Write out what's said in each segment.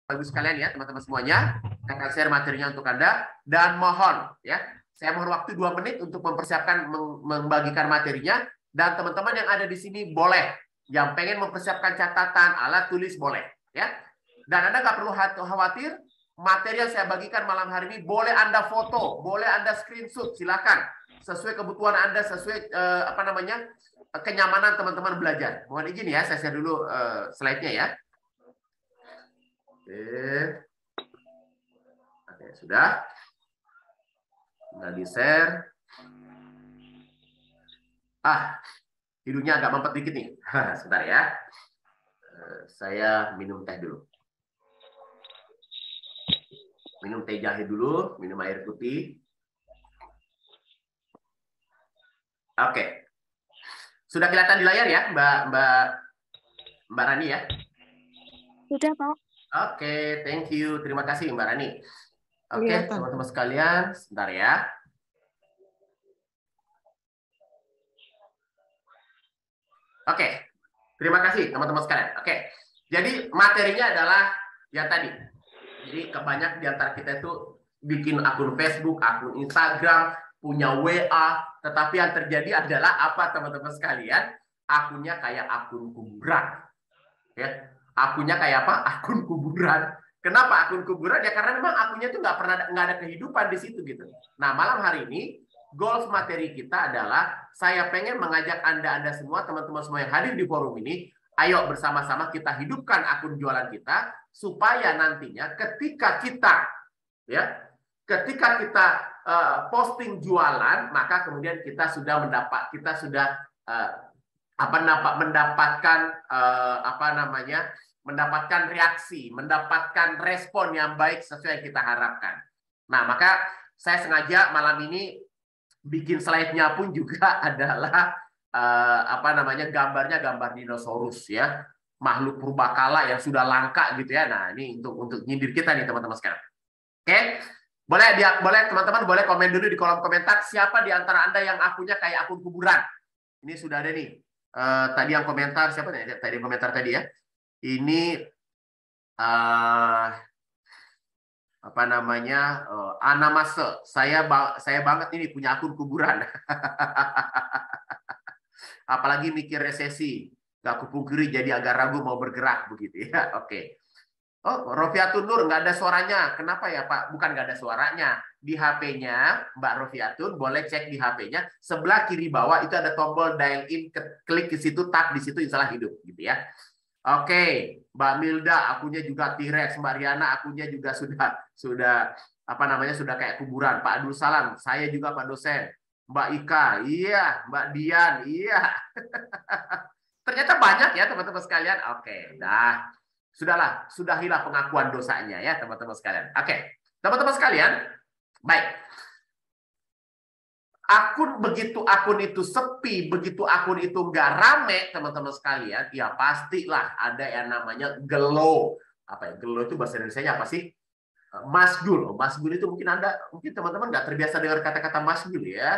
Bagus sekalian ya teman-teman semuanya. Saya akan share materinya untuk Anda dan mohon ya, saya mohon waktu 2 menit untuk mempersiapkan membagikan materinya dan teman-teman yang ada di sini boleh yang pengen mempersiapkan catatan, alat tulis boleh ya. Dan Anda nggak perlu khawatir, materi yang saya bagikan malam hari ini boleh Anda foto, boleh Anda screenshot, silakan sesuai kebutuhan Anda, sesuai kenyamanan teman-teman belajar. Mohon izin ya, saya share dulu slide-nya ya. Oke, sudah di-share. Hidungnya agak mampet dikit nih. Sebentar ya. Saya minum teh dulu. Minum teh jahe dulu, minum air putih. Oke. Sudah kelihatan di layar ya, Mbak Rani ya? Sudah, Pak. Oke, thank you. Terima kasih, Mbak Rani. Oke, Kelihatan. teman-teman sekalian, sebentar ya. Oke, terima kasih teman-teman sekalian. Oke, jadi materinya adalah yang tadi. Jadi kebanyakan di antara kita itu bikin akun Facebook, akun Instagram, punya WA, tetapi yang terjadi adalah apa teman-teman sekalian? Akunnya kayak akun kuburan. Ya, akunnya kayak apa? Akun kuburan. Kenapa akun kuburan? Ya karena memang akunnya itu nggak ada kehidupan di situ gitu. Nah, malam hari ini goals materi kita adalah saya pengen mengajak Anda semua, teman-teman semua yang hadir di forum ini, ayo bersama-sama kita hidupkan akun jualan kita supaya nantinya ketika kita posting jualan, maka kemudian kita sudah mendapatkan reaksi, mendapatkan respon yang baik sesuai yang kita harapkan. Nah, maka saya sengaja malam ini bikin slide-nya pun juga adalah gambarnya gambar dinosaurus ya, makhluk purbakala yang sudah langka gitu ya. Nah, ini untuk nyindir kita nih teman-teman sekarang. Oke. Boleh teman-teman boleh komen dulu di kolom komentar siapa di antara Anda yang akunnya kayak akun kuburan. Ini sudah ada nih. Tadi yang komentar siapa nih? Tadi komentar tadi ya. Ini Ana Mase. Saya banget ini punya akun kuburan. Apalagi mikir resesi. Gak kupungkiri jadi agak ragu mau bergerak begitu ya. Oke. Oh, Rofiatun Nur nggak ada suaranya. Kenapa ya Pak? Bukan nggak ada suaranya. Di HP-nya Mbak Rofiatun boleh cek di HP-nya sebelah kiri bawah itu ada tombol dial in, klik ke situ, tap di situ, insya Allah hidup gitu ya. Oke, Mbak Milda akunnya juga T-Rex, Mbak Riana akunnya juga sudah kayak kuburan. Pak Abdul Salam, saya juga Pak dosen. Mbak Ika, iya, Mbak Dian, iya. Ternyata banyak ya teman-teman sekalian. Oke, dah. Sudahlah, sudahilah pengakuan dosanya ya teman-teman sekalian. Oke, teman-teman sekalian, baik. Begitu akun itu sepi, begitu akun itu nggak rame, teman-teman sekalian, ya pastilah ada yang namanya gelo. Apa ya? Gelo itu bahasa Indonesianya apa sih? Masgul. Masgul itu mungkin teman-teman nggak terbiasa dengar kata-kata masgul ya.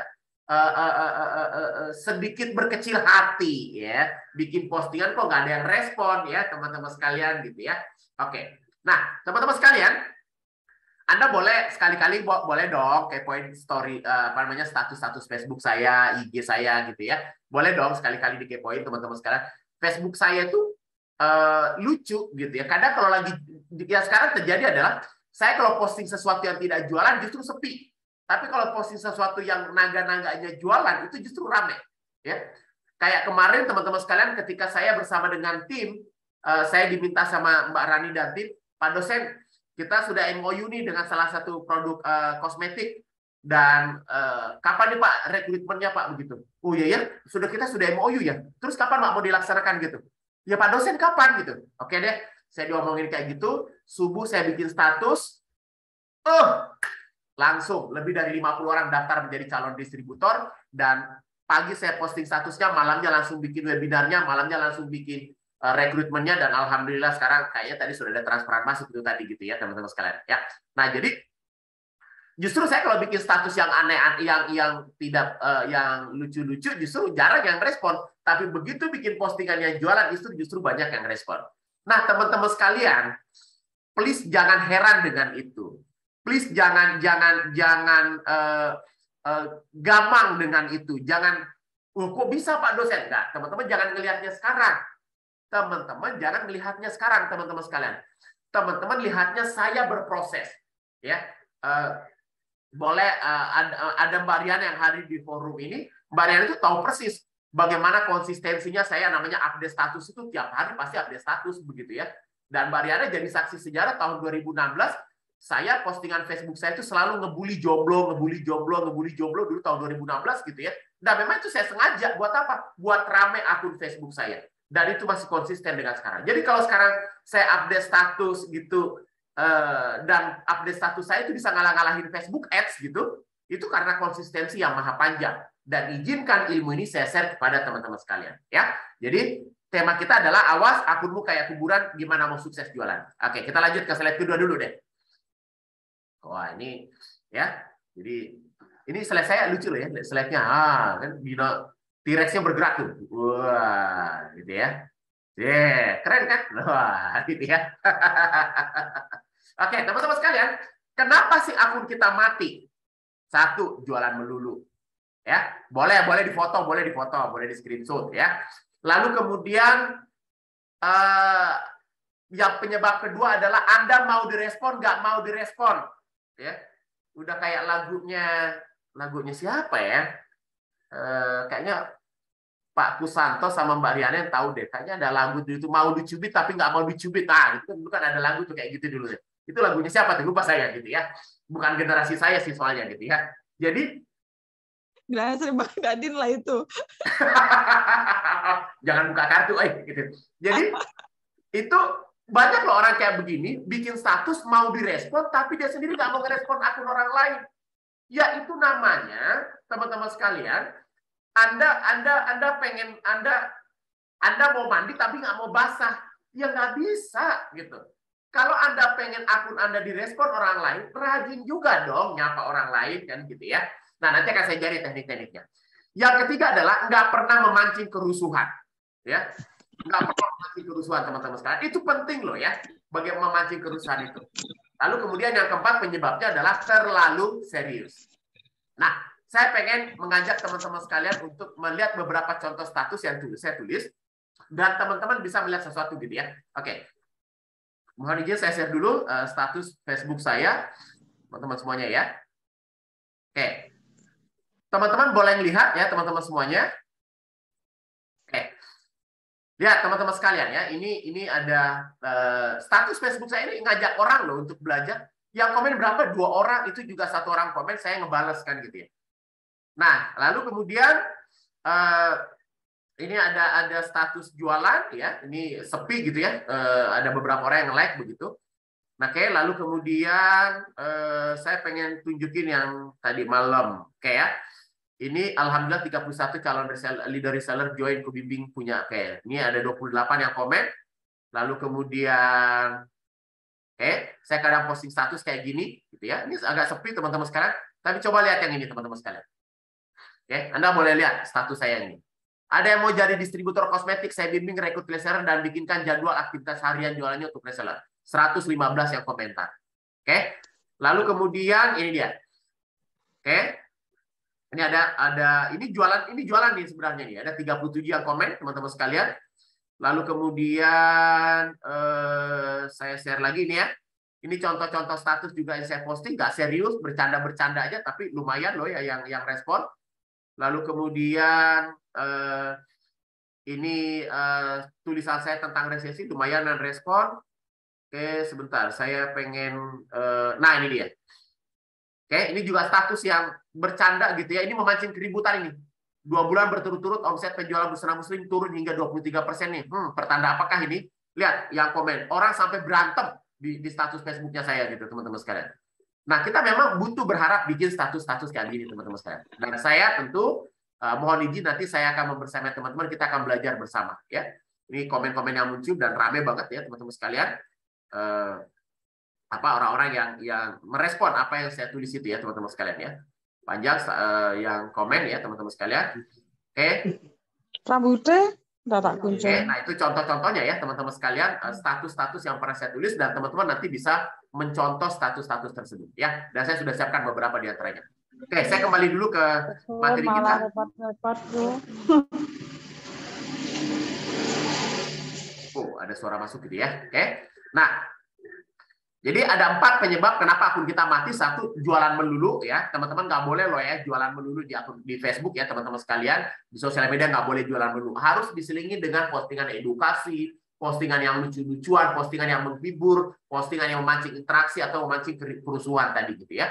Sedikit berkecil hati ya, bikin postingan kok nggak ada yang respon ya teman-teman sekalian gitu ya. Oke, nah teman-teman sekalian, Anda boleh sekali-kali boleh dong kepoin story status Facebook saya, IG saya gitu ya, boleh dong sekali-kali dikepoin teman-teman sekalian. Facebook saya itu lucu gitu ya. Kadang kalau lagi ya sekarang terjadi adalah saya kalau posting sesuatu yang tidak jualan justru sepi. Tapi kalau posting sesuatu yang naga-naganya jualan, itu justru rame. Ya. Kayak kemarin teman-teman sekalian ketika saya bersama dengan tim, saya diminta sama Mbak Rani dan tim, Pak dosen, kita sudah MOU nih dengan salah satu produk kosmetik, dan kapan nih Pak rekrutmennya Pak begitu. Oh iya ya, kita sudah MOU ya. Terus kapan Pak mau dilaksanakan gitu? Ya Pak dosen kapan gitu. Oke deh, saya diomongin kayak gitu, subuh saya bikin status, langsung lebih dari 50 orang daftar menjadi calon distributor, dan pagi saya posting statusnya, malamnya langsung bikin webinarnya, malamnya langsung bikin rekrutmennya, dan alhamdulillah sekarang kayaknya tadi sudah ada transferan masuk itu tadi gitu ya teman-teman sekalian ya. Nah jadi justru saya kalau bikin status yang aneh, yang lucu-lucu, justru jarang yang respon, tapi begitu bikin postingan yang jualan justru banyak yang respon. Nah teman-teman sekalian, please jangan heran dengan itu. Please jangan gamang dengan itu. Jangan, kok bisa Pak dosen? Enggak, teman-teman jangan melihatnya sekarang. Teman-teman jangan melihatnya sekarang, teman-teman sekalian. Teman-teman lihatnya saya berproses. Ya, boleh ada Mbak Riana yang hadir di forum ini. Mbak Riana itu tahu persis bagaimana konsistensinya saya, namanya update status itu tiap hari pasti update status begitu ya. Dan Mbak Riana jadi saksi sejarah tahun 2016. Saya postingan Facebook saya itu selalu ngebully jomblo dulu tahun 2016 gitu ya. Dan memang itu saya sengaja buat apa? Buat rame akun Facebook saya. Dan itu masih konsisten dengan sekarang. Jadi kalau sekarang saya update status gitu dan update status saya itu bisa ngalah-ngalahin Facebook Ads gitu, itu karena konsistensi yang maha panjang. Dan izinkan ilmu ini saya share kepada teman-teman sekalian ya. Jadi tema kita adalah awas akunmu kayak kuburan, gimana mau sukses jualan. Oke, kita lanjut ke slide kedua dulu deh. Wah, ini ya. Jadi ini slide saya lucu loh ya, slide-nya. Kan T-Rex-nya bergerak tuh. Wah, gitu ya. Keren kan? Wah, gitu ya. Oke, teman-teman sekalian, kenapa sih akun kita mati? Satu, jualan melulu. Ya, boleh difoto, boleh di screenshot ya. Lalu kemudian yang penyebab kedua adalah Anda mau direspon, nggak mau direspon. Ya, udah kayak lagunya siapa ya? Kayaknya Pak Kusanto sama Mbak Riana yang tahu deh. Kayaknya ada lagu itu mau dicubit tapi nggak mau dicubit. Nah, itu dulu kan ada lagu tuh kayak gitu dulu deh. Itu lagunya siapa tuh? Lupa saya gitu ya. Bukan generasi saya sih soalnya gitu ya. Jadi generasi Bang Dadin lah itu. Jangan buka kartu, gitu. Jadi itu banyak loh orang kayak begini, bikin status mau direspon, tapi dia sendiri nggak mau ngerespon akun orang lain. Ya itu namanya, teman-teman sekalian, Anda mau mandi tapi nggak mau basah, ya nggak bisa gitu. Kalau Anda pengen akun Anda direspon orang lain, rajin juga dong nyapa orang lain kan gitu ya. Nah nanti akan saya jari teknik-tekniknya. Yang ketiga adalah nggak pernah memancing kerusuhan, ya. Nggak pernah memancing kerusuhan teman-teman sekalian. Itu penting loh ya, bagaimana memancing kerusuhan itu. Lalu kemudian yang keempat penyebabnya adalah terlalu serius. Nah, saya pengen mengajak teman-teman sekalian untuk melihat beberapa contoh status yang saya tulis, dan teman-teman bisa melihat sesuatu gitu ya. Oke, mohon izin saya share dulu status Facebook saya, teman-teman semuanya ya. Oke, teman-teman boleh lihat ya teman-teman semuanya. Oke, lihat teman-teman sekalian ya, ini ada status Facebook saya ini ngajak orang loh untuk belajar. Yang komen berapa? 2 orang, itu juga 1 orang komen, saya ngebales kan gitu ya. Nah, lalu kemudian ini ada status jualan ya, ini sepi gitu ya, ada beberapa orang yang like begitu. Nah, oke, lalu kemudian saya pengen tunjukin yang tadi malam, kayak ini alhamdulillah 31 calon leader reseller join ke bimbing punya, kayak ini ada 28 yang komen. Lalu kemudian saya kadang posting status kayak gini gitu ya. Ini agak sepi teman-teman sekalian, tapi coba lihat yang ini teman-teman sekalian. Anda boleh lihat status saya ini. Ada yang mau jadi distributor kosmetik, saya bimbing rekrut reseller dan bikinkan jadwal aktivitas harian jualannya untuk reseller. 115 yang komentar. Lalu kemudian ini dia. Ini ada ini jualan nih sebenarnya nih. Ada 37 yang komen teman-teman sekalian. Lalu kemudian saya share lagi nih ya. Ini contoh-contoh status juga yang saya posting, nggak serius, bercanda-bercanda aja, tapi lumayan loh ya yang respon. Lalu kemudian ini tulisan saya tentang resesi, lumayan yang respon. Oke, sebentar, saya pengen, nah ini dia. Ini juga status yang bercanda gitu ya, ini memancing keributan ini. 2 bulan berturut-turut omset penjualan busana muslim turun hingga 23% nih. Pertanda apakah ini? Lihat yang komen, orang sampai berantem di status Facebooknya saya gitu teman-teman sekalian. Nah kita memang butuh berharap bikin status-status kayak gini teman-teman sekalian. Dan saya tentu mohon izin nanti saya akan membersama teman-teman, kita akan belajar bersama ya. Ini komen-komen yang muncul dan rame banget ya teman-teman sekalian. Orang-orang yang merespon apa yang saya tulis itu ya teman-teman sekalian ya. Panjang yang komen ya teman-teman sekalian. Rambutnya Ntar tak Oke, kuncung. nah itu contoh-contohnya ya teman-teman sekalian, status-status yang pernah saya tulis dan teman-teman nanti bisa mencontoh status-status tersebut ya. Dan saya sudah siapkan beberapa di antaranya. Oke, saya kembali dulu ke materi kita. Malah repot-repot tuh. Oh, ada suara masuk gitu ya. Oke. Nah, jadi ada 4 penyebab kenapa akun kita mati. 1, jualan melulu ya. Teman-teman nggak boleh loh ya jualan melulu di akun di Facebook ya teman-teman sekalian. Di sosial media nggak boleh jualan melulu. Harus diselingi dengan postingan edukasi, postingan yang lucu-lucuan, postingan yang menghibur, postingan yang memancing interaksi atau memancing kerusuhan tadi gitu ya.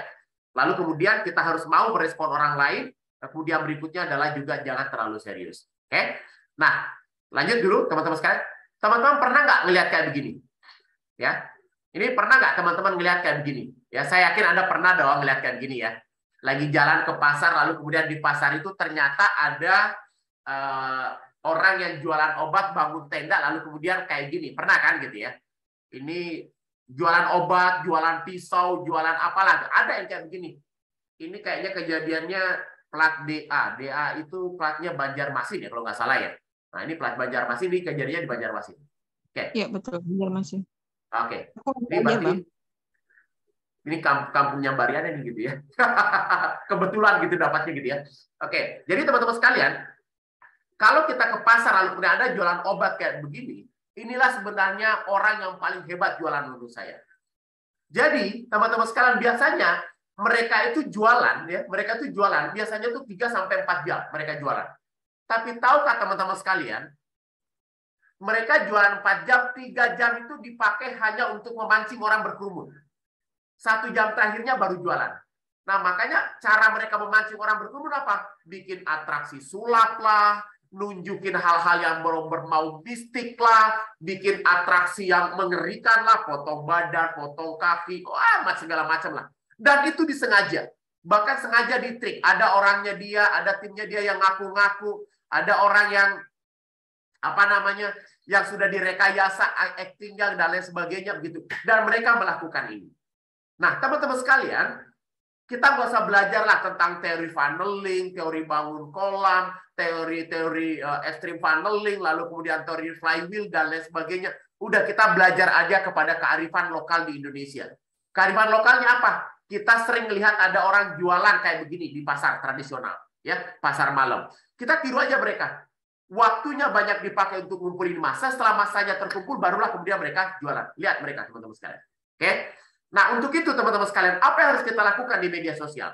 Lalu kemudian kita harus mau merespon orang lain. Kemudian berikutnya adalah juga jangan terlalu serius. Oke. Nah, lanjut dulu teman-teman sekalian. Teman-teman pernah nggak ngelihat kayak begini? Ya. Ini pernah nggak teman-teman ngelihat kayak begini? Ya, saya yakin Anda pernah dong ngelihat kayak begini ya. Lagi jalan ke pasar, lalu kemudian di pasar itu ternyata ada orang yang jualan obat bangun tenda, lalu kemudian kayak gini. Pernah kan gitu ya? Ini jualan obat, jualan pisau, jualan apalah. Ada yang kayak begini. Ini kayaknya kejadiannya plat DA. DA itu platnya Banjarmasin ya kalau nggak salah ya. Nah, ini plat Banjarmasin, ini kejadiannya di Banjarmasin. Oke. Iya, betul. Benar masih. Oke. Aku Ini aja, berarti Bang. ini kampungnya Mbariana nih gitu ya. Kebetulan gitu dapatnya gitu ya. Oke, jadi teman-teman sekalian, kalau kita ke pasar lalu kemudian ada jualan obat kayak begini, inilah sebenarnya orang yang paling hebat jualan menurut saya. Jadi, teman-teman sekalian biasanya mereka itu jualan ya, mereka itu jualan biasanya tuh 3 sampai 4 jam mereka jualan. Tapi tahukah teman-teman sekalian, mereka jualan 4 jam, 3 jam itu dipakai hanya untuk memancing orang berkerumun. 1 jam terakhirnya baru jualan. Nah, makanya cara mereka memancing orang berkerumun apa? Bikin atraksi sulap lah, nunjukin hal-hal yang berbau mistik lah, bikin atraksi yang mengerikan lah, potong badan, potong kaki, segala macam lah. Dan itu disengaja. Bahkan sengaja ditrik. Ada orangnya dia, ada timnya dia yang ngaku-ngaku, ada orang yang yang sudah direkayasa actingnya dan lain sebagainya begitu. Dan mereka melakukan ini. Nah, teman-teman sekalian, kita nggak usah belajar lah tentang teori funneling, teori bangun kolam, teori-teori extreme funneling, lalu kemudian teori flywheel dan lain sebagainya. Udah kita belajar aja kepada kearifan lokal di Indonesia. Kearifan lokalnya apa? Kita sering lihat ada orang jualan kayak begini di pasar tradisional, ya, pasar malam. Kita tiru aja mereka. Waktunya banyak dipakai untuk ngumpulin massa, setelah massanya terkumpul, barulah kemudian mereka jualan. Lihat mereka, teman-teman sekalian. Oke? Nah, untuk itu, teman-teman sekalian, apa yang harus kita lakukan di media sosial?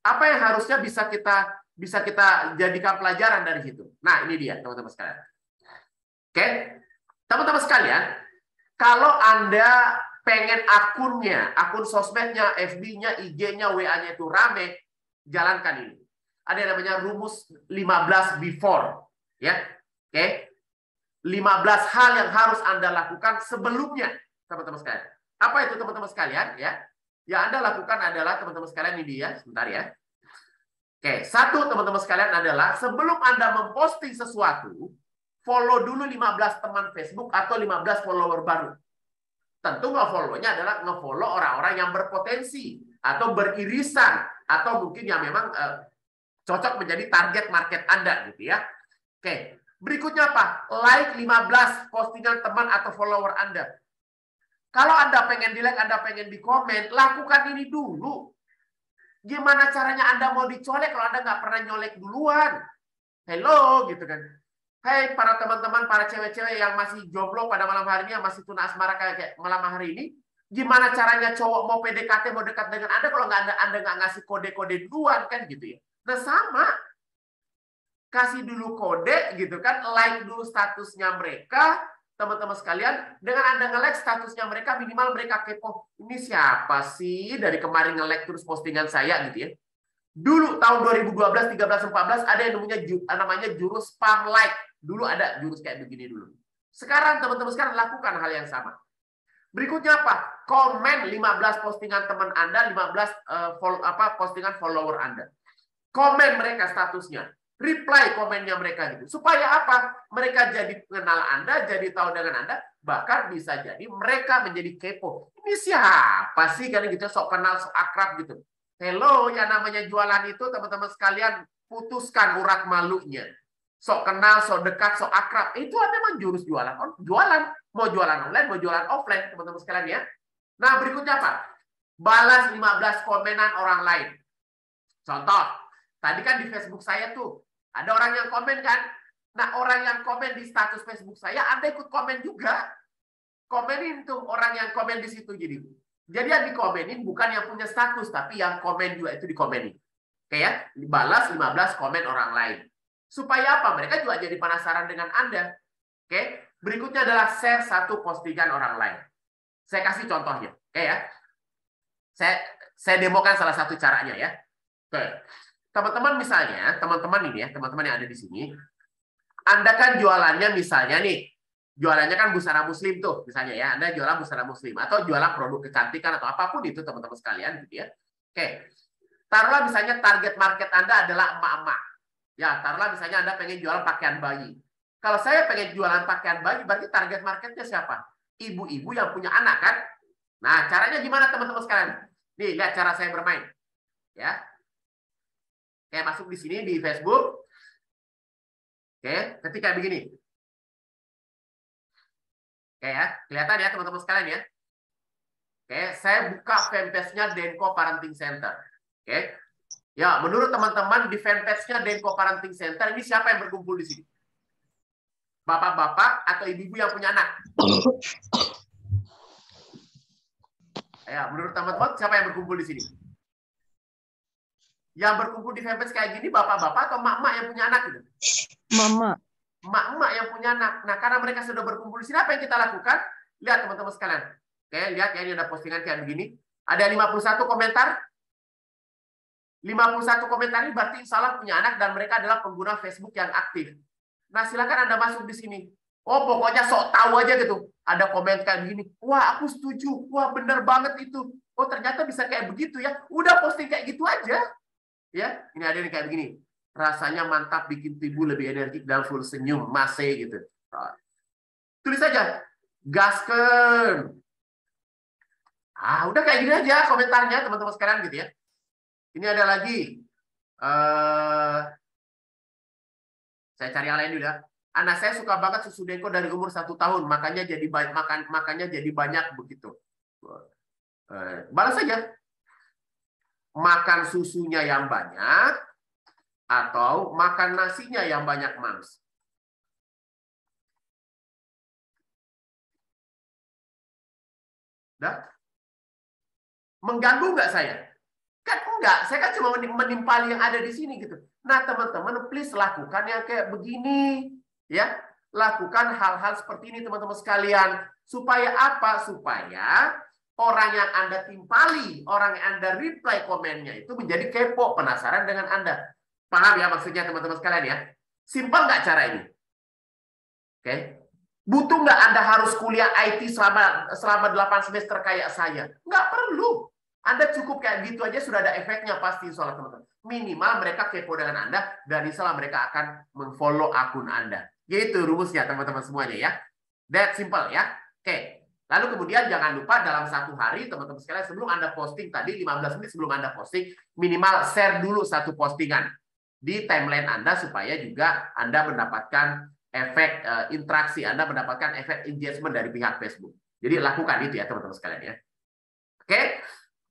Apa yang harusnya bisa kita jadikan pelajaran dari situ? Nah, ini dia, teman-teman sekalian. Oke? Teman-teman sekalian, kalau Anda pengen akun sosmednya, FB-nya, IG-nya, WA-nya itu rame, jalankan ini. Ada yang namanya rumus 15 before. Ya, oke. 15 hal yang harus Anda lakukan sebelumnya, teman-teman sekalian. Apa itu teman-teman sekalian? Ya, yang Anda lakukan adalah teman-teman sekalian ini dia, sebentar ya. Oke, 1 teman-teman sekalian adalah sebelum Anda memposting sesuatu, follow dulu 15 teman Facebook atau 15 follower baru. Tentu nge-follow-nya adalah nge-follow orang-orang yang berpotensi atau beririsan atau mungkin yang memang cocok menjadi target market Anda gitu ya. Oke, berikutnya apa? Like 15 postingan teman atau follower Anda. Kalau Anda pengen di-like, Anda pengen di-komen, lakukan ini dulu. Gimana caranya Anda mau dicolek kalau Anda nggak pernah nyolek duluan? Hello, gitu kan. Hai para teman-teman, para cewek-cewek yang masih jomblo pada malam hari ini, yang masih tuna asmara kayak malam hari ini, gimana caranya cowok mau PDKT, mau dekat dengan Anda kalau Anda nggak ngasih kode-kode duluan, kan gitu ya. Nah, sama. Kasih dulu kode gitu kan, like dulu statusnya mereka, teman-teman sekalian. Dengan Anda nge-like statusnya mereka, minimal mereka kepo, ini siapa sih dari kemarin nge-like terus postingan saya gitu ya. Dulu tahun 2012, 13, 14 ada yang namanya jurus spam like. Dulu ada jurus kayak begini dulu. Sekarang teman-teman sekarang lakukan hal yang sama. Berikutnya apa? Komen 15 postingan teman Anda, 15 postingan follower Anda. Komen mereka statusnya. Reply komennya mereka gitu. Supaya apa? Mereka jadi kenal Anda, jadi tahu dengan Anda, bahkan bisa jadi mereka menjadi kepo. Ini siapa sih kan gitu, sok kenal, sok akrab gitu. Hello, yang namanya jualan itu teman-teman sekalian, putuskan urat malunya. sok kenal, sok dekat, sok akrab. Itu memang jurus jualan. Jualan. Mau jualan online, mau jualan offline, teman-teman sekalian ya. Nah, berikutnya apa? Balas 15 komenan orang lain. Contoh, tadi kan di Facebook saya tuh, ada orang yang komen kan? Nah, orang yang komen di status Facebook saya, Anda ikut komen juga. Komenin tuh orang yang komen di situ. Jadi yang dikomenin bukan yang punya status, tapi yang komen juga itu dikomenin. Oke ya, dibalas 15 komen orang lain. Supaya apa? Mereka juga jadi penasaran dengan Anda. Oke, berikutnya adalah share satu postingan orang lain. Saya kasih contohnya. Oke ya. Saya demokan salah satu caranya ya. Oke. Teman-teman misalnya, teman-teman ini ya, teman-teman yang ada di sini, Anda kan jualannya misalnya nih, jualannya kan busana muslim tuh, misalnya ya, Anda jualan busana muslim atau jualan produk kecantikan atau apapun itu teman-teman sekalian gitu ya. Oke. Taruhlah misalnya target market Anda adalah emak-emak. Ya, taruhlah misalnya Anda pengen jualan pakaian bayi. Kalau saya pengen jualan pakaian bayi, berarti target marketnya siapa? Ibu-ibu yang punya anak kan? Nah, caranya gimana teman-teman sekalian? Nih, lihat cara saya bermain. Ya. Kayak masuk di sini di Facebook. Oke, ketika begini. Oke ya, kelihatan ya teman-teman sekalian ya. Oke, saya buka fanpage-nya Denko Parenting Center. Oke. Ya, menurut teman-teman di fanpage-nya Denko Parenting Center, ini siapa yang berkumpul di sini? Bapak-bapak atau ibu-ibu yang punya anak? Ya, menurut teman-teman siapa yang berkumpul di sini? Yang berkumpul di fanpage kayak gini bapak-bapak atau mak-mak yang punya anak gitu? Mama. Mak-mak yang punya anak. Nah, karena mereka sudah berkumpul di sini, apa yang kita lakukan? Lihat teman-teman sekalian. Oke, lihat ya, ini ada postingan kayak begini. Ada 51 komentar. 51 komentar ini berarti insya Allah punya anak dan mereka adalah pengguna Facebook yang aktif. Nah, silakan Anda masuk di sini. Oh, pokoknya sok tahu aja gitu. Ada komen kayak begini. Wah, aku setuju. Wah, bener banget itu. Oh, ternyata bisa kayak begitu ya. Udah posting kayak gitu aja. Ya, ini ada yang kayak begini. Rasanya mantap, bikin tubuh lebih energik dan full senyum. Masih gitu. Tulis aja. Gasken. Ah, udah kayak gini aja komentarnya teman-teman sekalian gitu ya. Ini ada lagi. Saya cari yang lain dulu ya. Anak saya suka banget susu Denko dari umur 1 tahun, makanya jadi banyak begitu. Balas saja. Makan susunya yang banyak atau makan nasinya yang banyak, Mams. Dah? Mengganggu nggak saya? Kan enggak, saya kan cuma menimpali yang ada di sini gitu. Nah, teman-teman, please lakukan yang kayak begini. Ya, lakukan hal-hal seperti ini, teman-teman sekalian. Supaya apa? Supaya orang yang Anda timpali, orang yang Anda reply komennya itu menjadi kepo, penasaran dengan Anda. Paham ya maksudnya, teman-teman sekalian ya? Simpel nggak cara ini? Oke. Butuh nggak Anda harus kuliah IT selama 8 semester kayak saya? Nggak perlu. Anda cukup kayak gitu aja sudah ada efeknya pasti soal teman-teman. Minimal mereka kepo dengan Anda dan insya Allah mereka akan mengfollow akun Anda. Gitu rumusnya teman-teman semuanya ya. That simple ya. Oke. Lalu kemudian jangan lupa dalam 1 hari teman-teman sekalian sebelum Anda posting tadi 15 menit sebelum Anda posting minimal share dulu 1 postingan di timeline Anda supaya juga Anda mendapatkan efek interaksi, Anda mendapatkan efek engagement dari pihak Facebook. Jadi lakukan itu ya teman-teman sekalian ya. Oke.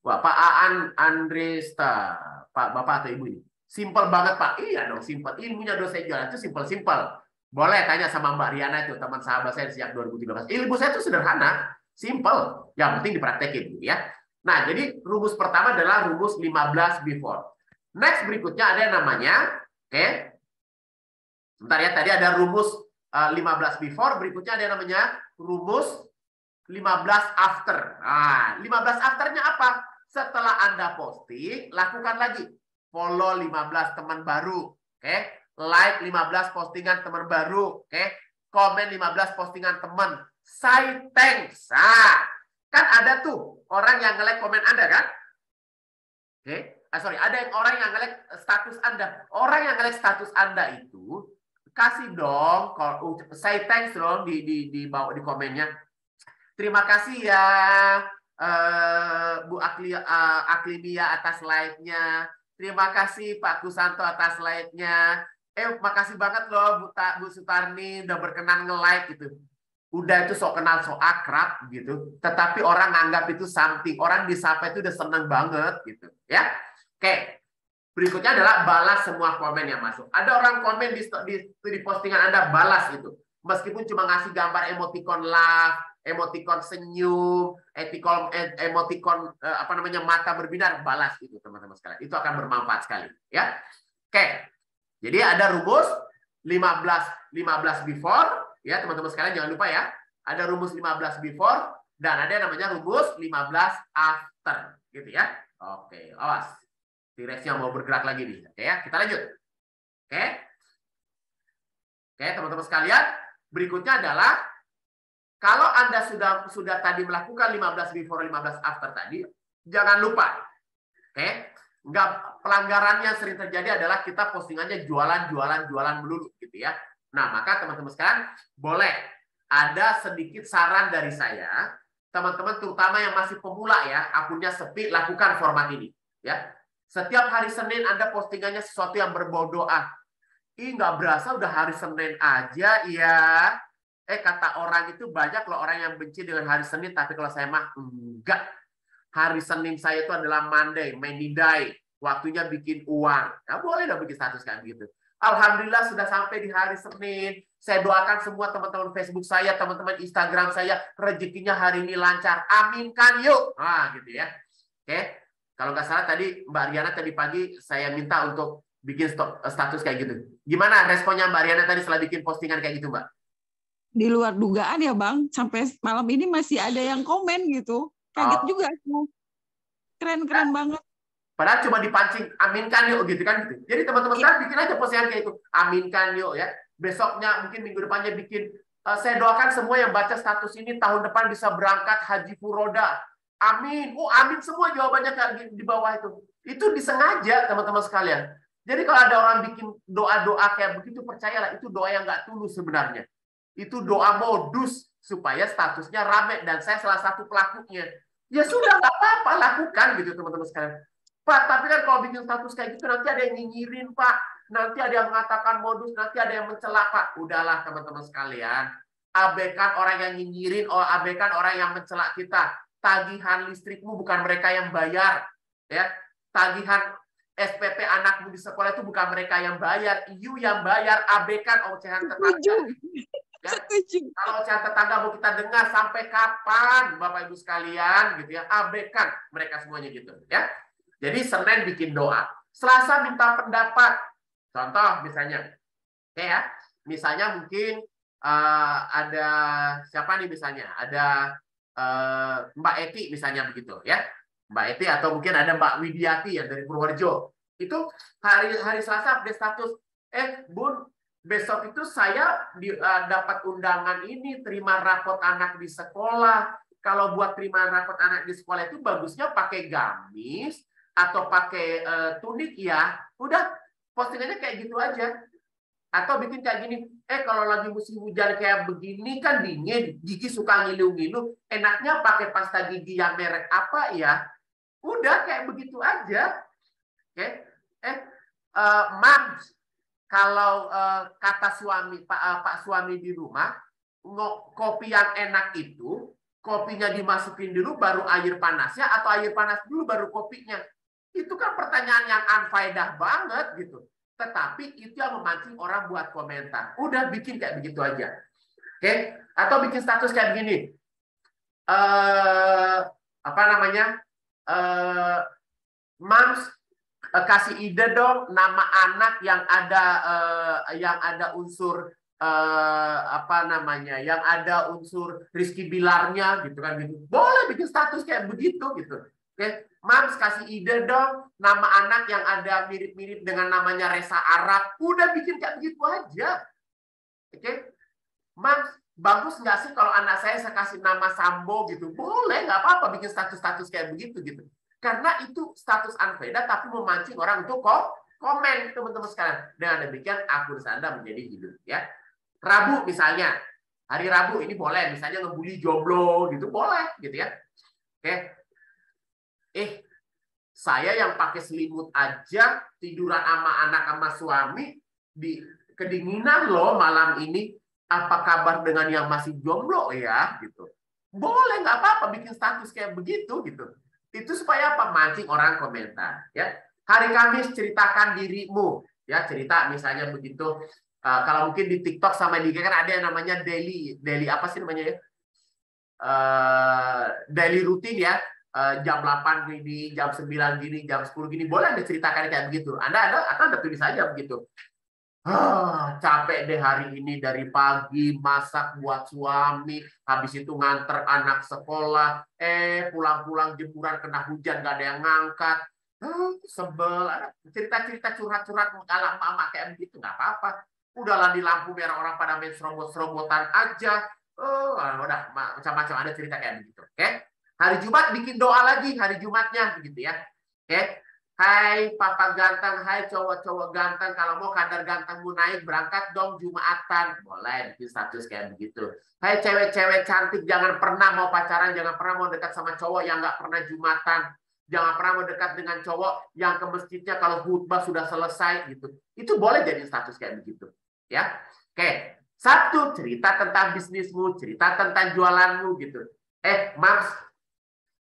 Wah, Pak Aan Andresta, Pak Bapak atau Ibu ini. Simpel banget, Pak. Iya dong, simpel. Ilmunya dosen jualan itu simpel-simpel. Boleh tanya sama Mbak Riana itu, teman sahabat saya sejak 2013. Ilmu saya itu sederhana, simpel. Yang penting dipraktekin gitu ya. Nah, jadi rumus pertama adalah rumus 15 before. Next berikutnya ada yang namanya, oke. Sebentar ya, tadi ada rumus 15 before, berikutnya ada yang namanya rumus 15 after. Nah, 15 afternya apa? Setelah Anda posting, lakukan lagi. Follow 15 teman baru. Oke. Like 15 postingan teman baru. Oke. Komen 15 postingan teman. Say thanks. Nah, kan ada tuh orang yang nge-like komen Anda kan? Oke. Ada orang yang nge-like status Anda. Orang yang nge-like status Anda itu, kasih dong, say thanks dong di bawah di komennya. Terima kasih ya Bu Aklimia atas like-nya. Terima kasih Pak Kusanto atas like-nya. makasih banget loh Bu Sutarni udah berkenan nge-like gitu. Udah itu sok kenal sok akrab gitu. Tetapi orang nganggap itu something. Orang disapa itu udah seneng banget gitu. Ya. Oke. Berikutnya adalah balas semua komen yang masuk. Ada orang komen di postingan Anda, balas itu. Meskipun cuma ngasih gambar emoticon laugh, emoticon senyum, emoticon mata berbinar, balas itu teman-teman sekalian. Itu akan bermanfaat sekali, ya. Oke. Jadi ada rumus 15 before, ya teman-teman sekalian jangan lupa ya. Ada rumus 15 before dan ada namanya rumus 15 after, gitu ya. Oke, awas. T-Rex-nya mau bergerak lagi nih. Oke ya, kita lanjut. Oke. Oke, teman-teman sekalian, berikutnya adalah kalau Anda sudah tadi melakukan 15 before, 15 after tadi, jangan lupa. Oke. Pelanggarannya sering terjadi adalah kita postingannya jualan melulu gitu ya. Nah, maka teman-teman sekalian, boleh ada sedikit saran dari saya, teman-teman terutama yang masih pemula ya, akunnya sepi, lakukan format ini ya. Setiap hari Senin Anda postingannya sesuatu yang berbau doa. Nggak berasa udah hari Senin aja ya. Kata orang itu banyak loh orang yang benci dengan hari Senin, tapi kalau saya mah enggak. Hari Senin saya itu adalah Monday, money day. Waktunya bikin uang. Nah, boleh dong bikin status kayak gitu. Alhamdulillah sudah sampai di hari Senin. Saya doakan semua teman-teman Facebook saya, teman-teman Instagram saya, rezekinya hari ini lancar. Aminkan yuk. Nah, gitu ya. Oke. Kalau nggak salah tadi Mbak Riana tadi pagi saya minta untuk bikin status kayak gitu. Gimana responnya Mbak Riana tadi setelah bikin postingan kayak gitu, Mbak? Di luar dugaan ya Bang, sampai malam ini masih ada yang komen gitu. Kaget juga. Keren-keren banget. Padahal cuma dipancing, aminkan yuk gitu kan. Jadi teman-teman sekarang bikin aja postingan kayak itu. Aminkan yuk ya. Besoknya mungkin minggu depannya bikin, saya doakan semua yang baca status ini tahun depan bisa berangkat haji furoda. Amin. Amin semua jawabannya di bawah itu. Itu disengaja teman-teman sekalian. Jadi kalau ada orang bikin doa-doa kayak begitu, percayalah itu doa yang nggak tulus sebenarnya. Itu doa modus supaya statusnya rame dan saya salah satu pelakunya. Ya sudah nggak apa-apa lakukan gitu teman-teman sekalian. Pak, tapi kan kalau bikin status kayak gitu nanti ada yang nyinyirin Pak. Nanti ada yang mengatakan modus, nanti ada yang mencela Pak. Udahlah teman-teman sekalian. Abaikan orang yang nyinyirin, abaikan orang yang mencela kita. Tagihan listrikmu bukan mereka yang bayar, ya. Tagihan SPP anakmu di sekolah itu bukan mereka yang bayar, you yang bayar. Abaikan ocehan tetangga. Ya. Kalau ocehan tetangga mau kita dengar sampai kapan, Bapak Ibu sekalian, gitu ya. Abaikan mereka semuanya gitu, ya. Jadi Senin bikin doa, Selasa minta pendapat. Contoh misalnya, ya, misalnya mungkin ada siapa nih misalnya, ada Mbak Eti misalnya begitu ya, Mbak Eti atau mungkin ada Mbak Widiati yang dari Purworejo. Itu hari Selasa update status, Bun, besok itu saya dapat undangan ini terima rapot anak di sekolah. Kalau buat terima rapot anak di sekolah itu bagusnya pakai gamis atau pakai tunik ya. Udah postingannya kayak gitu aja. Atau bikin kayak gini, kalau lagi musim hujan kayak begini kan dingin, gigi suka ngilu-ngilu, enaknya pakai pasta gigi yang merek apa ya? Udah kayak begitu aja. Oke. Mams, kalau kata suami Pak suami di rumah, kopi yang enak itu kopinya dimasukin dulu baru air panasnya atau air panas dulu baru kopinya. Itu kan pertanyaan yang unfaedah banget gitu. Tetapi itu yang memancing orang buat komentar. Udah bikin kayak begitu aja. Oke? Atau bikin status kayak begini. Mams, kasih ide dong nama anak yang ada unsur yang ada unsur Rizky Bilarnya gitu kan gitu. Boleh bikin status kayak begitu gitu. Oke, Mams kasih ide dong nama anak yang ada mirip-mirip dengan namanya Resa Arab. Udah bikin kayak begitu aja. Oke, Mams, bagus nggak sih kalau anak saya kasih nama Sambo gitu? Boleh, nggak apa-apa bikin status-status kayak begitu gitu. Karena itu status unfaedah tapi memancing orang untuk komen teman-teman sekalian. Dengan demikian akun Anda menjadi hidup ya. Rabu misalnya, hari Rabu ini boleh misalnya ngebully jomblo gitu boleh gitu ya. Oke. Saya yang pakai selimut aja tiduran sama anak sama suami di kedinginan loh malam ini. Apa kabar dengan yang masih jomblo ya? Gitu. Boleh, nggak apa-apa bikin status kayak begitu gitu. Itu supaya apa? Mancing orang komentar. Ya. Hari Kamis ceritakan dirimu. Ya, cerita misalnya begitu. Kalau mungkin di TikTok sama di IG kan ada yang namanya daily apa sih namanya ya? Daily rutin ya. Jam 8 gini, jam 9 gini, jam 10 gini. Boleh Anda ceritakan kayak begitu. Anda tulis aja begitu. Capek deh hari ini dari pagi masak buat suami, habis itu nganter anak sekolah, pulang-pulang jemuran kena hujan gak ada yang ngangkat, sebel. Cerita-cerita curhat-curhat ala mama kayak begitu nggak apa-apa. Udahlah di lampu merah orang pada main serobot-serobotan aja. Udah macam-macam ada cerita kayak begitu. Oke? Hari Jumat bikin doa lagi hari Jumatnya begitu ya. Oke? Hai papa ganteng, hai cowok-cowok ganteng, kalau mau kadar gantengmu naik, berangkat dong Jumatan. Boleh bikin status kayak begitu. Hai cewek-cewek cantik, jangan pernah mau pacaran, jangan pernah mau dekat sama cowok yang nggak pernah Jumatan. Jangan pernah mau dekat dengan cowok yang ke masjidnya kalau khutbah sudah selesai gitu. Itu boleh jadi status kayak begitu. Ya, oke. Satu, cerita tentang bisnismu, cerita tentang jualanmu gitu. Mams,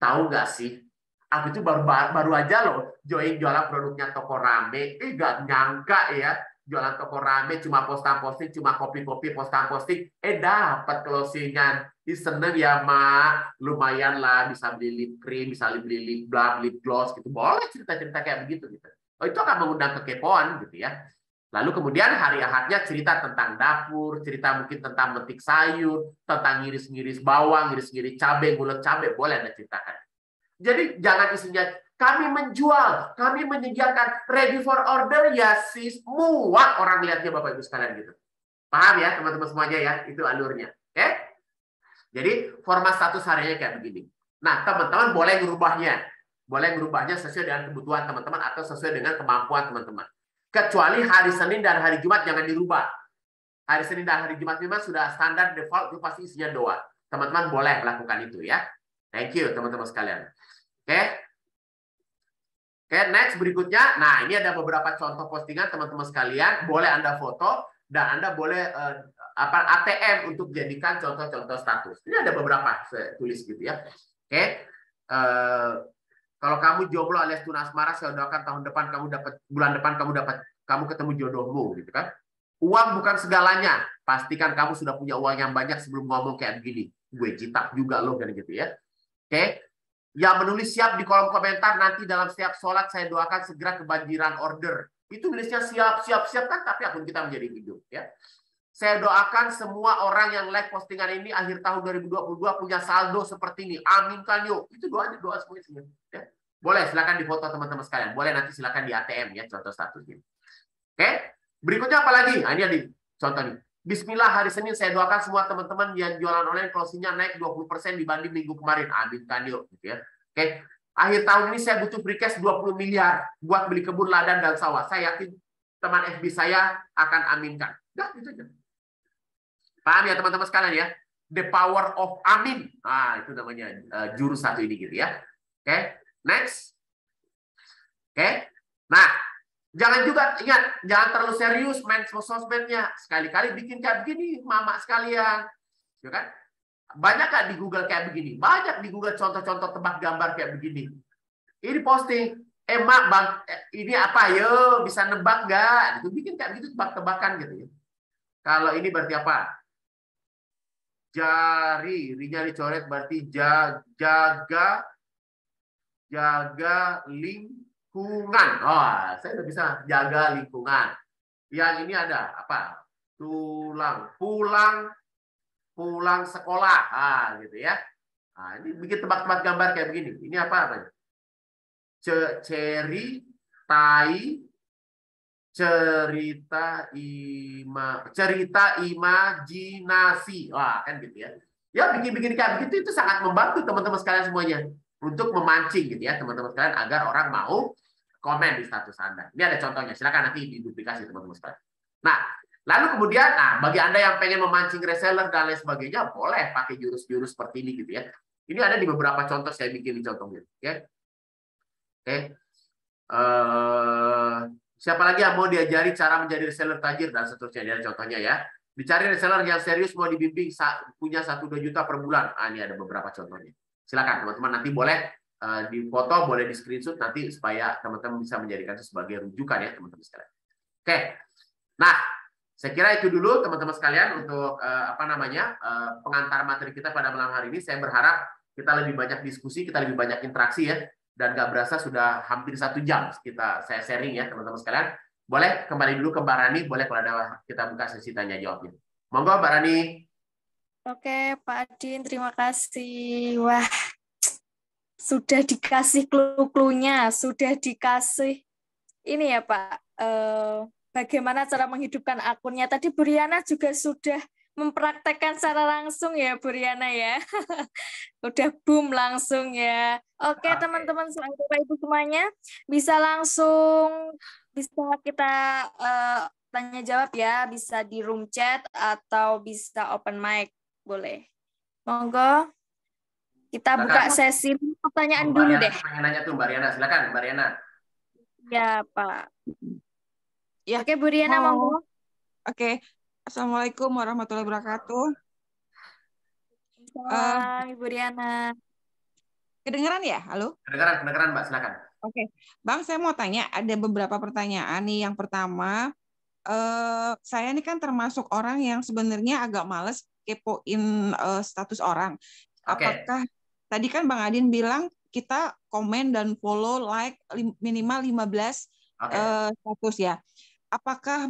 tahu nggak sih? Aku itu baru aja loh join jualan produknya Toko Rame. Gak nyangka ya jualan Toko Rame cuma posting, cuma copy posting. Dapat closingan. Seneng ya mak, lumayan lah bisa beli lip cream, bisa beli lip balm, lip gloss gitu. Boleh cerita-cerita kayak begitu gitu. Itu akan mengundang kekepoan gitu ya. Lalu kemudian hari Ahadnya cerita tentang dapur, cerita mungkin tentang metik sayur, tentang ngiris-ngiris bawang, ngiris-ngiris cabai, ngulek cabai, boleh Anda ceritakan. Jadi jangan isinya kami menjual, kami menyediakan ready for order ya sis, muak orang lihatnya Bapak Ibu sekalian gitu. Paham ya teman-teman semuanya ya, itu alurnya. Oke? Jadi format status harinya kayak begini. Nah, teman-teman boleh merubahnya sesuai dengan kebutuhan teman-teman atau sesuai dengan kemampuan teman-teman. Kecuali hari Senin dan hari Jumat jangan dirubah. Hari Senin dan hari Jumat memang sudah standar default, itu pasti isinya doa. Teman-teman boleh melakukan itu ya. Thank you teman-teman sekalian. Oke, next berikutnya. Nah, ini ada beberapa contoh postingan teman-teman sekalian. Boleh Anda foto dan Anda boleh ATM untuk jadikan contoh-contoh status. Ini ada beberapa saya tulis gitu ya. Oke, kalau kamu jomblo alias tuna asmara, saya doakan bulan depan kamu ketemu jodohmu gitu kan. Uang bukan segalanya. Pastikan kamu sudah punya uang yang banyak sebelum ngomong kayak begini. Gue jitak juga loh kan gitu ya. Oke. Yang menulis siap di kolom komentar, nanti dalam setiap sholat saya doakan segera kebanjiran order. Itu nulisnya siap kan, tapi akun kita menjadi hidup. Ya. Saya doakan semua orang yang like postingan ini akhir tahun 2022 punya saldo seperti ini. Aminkan yuk. Itu doa semuanya. Ya. Boleh, silakan difoto teman-teman sekalian. Boleh nanti silakan di ATM ya, contoh statusnya. Oke, berikutnya apa lagi? Nah, ini ada contoh nih. Bismillah, hari Senin saya doakan semua teman-teman yang jualan online closing-nya naik 20% dibanding minggu kemarin. Aminkan yuk gitu ya. Oke. Akhir tahun ini saya butuh free cash 20 miliar buat beli kebun ladang dan sawah. Saya yakin teman FB saya akan aminkan. Nah, itu aja. Paham ya teman-teman sekalian ya? The power of amin. Ah, itu namanya jurus satu ini gitu ya. Oke. Next. Oke. Nah, jangan juga ingat, jangan terlalu serius main sosmednya. Sekali-kali bikin kayak begini, mama sekalian. Ya kan? Banyak nggak di Google kayak begini? Banyak di Google contoh-contoh tebak gambar kayak begini. Ini posting, mak bang, ini apa? Yo, bisa nebak nggak? Itu bikin kayak begitu tebak-tebakan gitu ya. Kalau ini berarti apa? Jari, rinya dicoret berarti jaga lingkungan. Oh, saya udah bisa jaga lingkungan. Yang ini ada apa? Pulang sekolah. Ah, gitu ya. Nah, ini bikin tebak-tebak gambar kayak begini. Ini apa? Cerita imajinasi. Wah, kan gitu ya. Ya, bikin-bikin kayak begitu itu sangat membantu teman-teman sekalian semuanya untuk memancing gitu ya, teman-teman sekalian agar orang mau komen di status Anda. Ini ada contohnya. Silakan nanti diduplikasi teman-teman sekalian. Nah, lalu kemudian bagi Anda yang pengen memancing reseller dan lain sebagainya, boleh pakai jurus-jurus seperti ini gitu ya. Ini ada di beberapa contoh saya bikin di contohnya, oke. Oke. Siapa lagi yang mau diajari cara menjadi reseller tajir dan seterusnya? Dan contohnya ya. Dicari reseller yang serius mau dibimbing punya 1-2 juta per bulan. Ini ada beberapa contohnya. Silakan teman-teman, nanti boleh dipoto, boleh di screenshot nanti supaya teman-teman bisa menjadikan itu sebagai rujukan ya teman-teman sekalian. Oke. Nah, saya kira itu dulu teman-teman sekalian untuk pengantar materi kita pada malam hari ini. Saya berharap kita lebih banyak diskusi, kita lebih banyak interaksi ya. Dan nggak berasa sudah hampir 1 jam saya sharing ya teman-teman sekalian. Boleh kembali dulu ke Mbak Rani, boleh kalau ada kita buka sesi tanya jawabnya. Monggo Mbak Rani. Oke, Pak Adin, terima kasih. Wah, sudah dikasih clue-cluenya, sudah dikasih ini ya Pak, bagaimana cara menghidupkan akunnya. Tadi Bu Riana juga sudah mempraktekkan secara langsung ya Bu Riana ya. Udah boom langsung ya. Oke teman-teman Bapak Ibu semuanya, bisa kita tanya jawab ya, bisa di room chat atau bisa open mic, boleh. Monggo. Kita buka sesi pertanyaan dulu deh. Pengen nanya tuh Mbak Riana, silakan Mbak Riana. Ya Pak. Ya. Oke Bu Riana, monggo. Oke. Assalamualaikum warahmatullahi wabarakatuh. Assalamualaikum Ibu Riana. Kedengeran ya? Halo? Kedengeran Mbak, silakan. Oke. Bang, saya mau tanya, ada beberapa pertanyaan nih. Yang pertama, saya ini kan termasuk orang yang sebenarnya agak males kepoin status orang. Apakah tadi kan Bang Adin bilang kita komen dan follow, like minimal 15 status ya. Apakah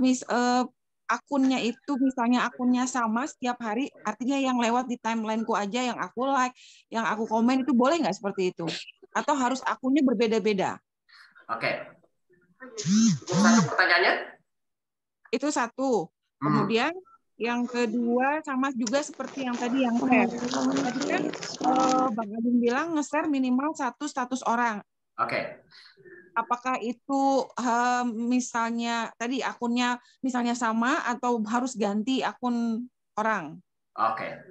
akunnya itu misalnya akunnya sama setiap hari, artinya yang lewat di timelineku aja yang aku like, yang aku komen itu boleh nggak seperti itu? Atau harus akunnya berbeda-beda? Oke. Satu pertanyaannya? Itu satu. Kemudian yang kedua sama juga seperti yang tadi yang share. Tadi kan Bang Adin bilang nge-share minimal 1 status orang. Oke. Apakah itu misalnya tadi akunnya misalnya sama atau harus ganti akun orang? Oke.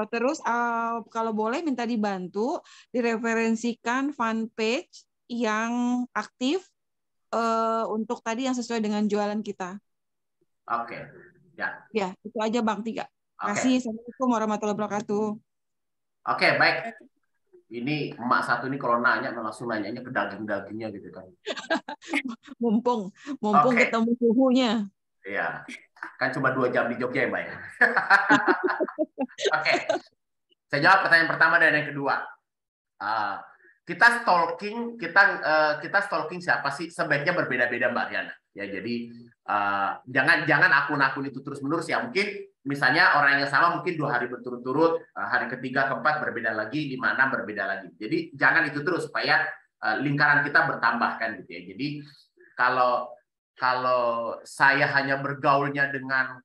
Terus kalau boleh minta dibantu direferensikan fanpage yang aktif untuk tadi yang sesuai dengan jualan kita. Oke. Ya, itu aja Bang 3. Kasih. Assalamualaikum warahmatullahi wabarakatuh. Oke, baik. Ini emak satu ini kalau nanya langsung nanyanya ke daging-dagingnya gitu kan. mumpung ketemu suhunya. Iya. Kan cuma 2 jam di Jogja ya, Mbak ya. Oke. Saya jawab pertanyaan pertama dan yang kedua. Kita stalking siapa sih? Sebaiknya berbeda-beda Mbak Riana. Ya, jadi jangan akun-akun itu terus-menerus ya. Mungkin misalnya orang yang sama mungkin 2 hari berturut-turut, hari ketiga, keempat berbeda lagi, 5, 6 berbeda lagi. Jadi jangan itu terus supaya lingkaran kita bertambah kan gitu ya. Jadi kalau saya hanya bergaulnya dengan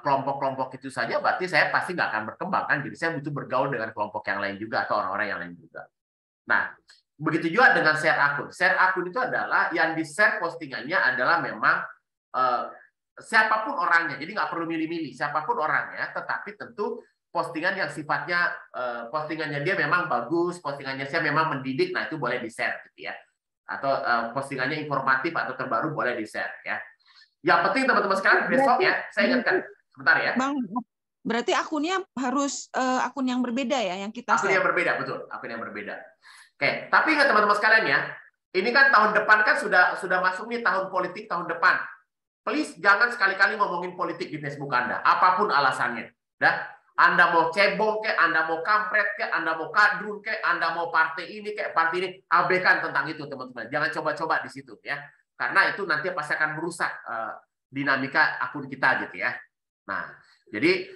kelompok-kelompok itu saja, berarti saya pasti nggak akan berkembang kan. Jadi saya butuh bergaul dengan kelompok yang lain juga atau orang-orang yang lain juga. Nah, begitu juga dengan share akun. Share akun itu adalah yang di-share postingannya adalah memang siapapun orangnya. Jadi nggak perlu milih-milih siapapun orangnya, tetapi tentu postingan yang sifatnya postingannya dia memang bagus, postingannya saya memang mendidik, nah itu boleh di-share gitu ya. Atau postingannya informatif atau terbaru boleh di-share ya. Yang penting teman-teman sekalian besok ya, saya ingatkan sebentar ya. Bang, berarti akunnya harus akun yang berbeda ya yang kita share. Akun yang berbeda, betul. Akun yang berbeda. Oke, tapi ingat teman-teman sekalian ya, ini kan tahun depan kan sudah masuk nih tahun politik tahun depan. Please jangan sekali-kali ngomongin politik di Facebook Anda, apapun alasannya. Anda mau cebong kayak, Anda mau kampret kayak, Anda mau kadrun kayak, Anda mau partai ini kayak, partai ini, abaikan tentang itu teman-teman. Jangan coba-coba di situ ya. Karena itu nanti pasti akan merusak dinamika akun kita gitu ya. Nah, jadi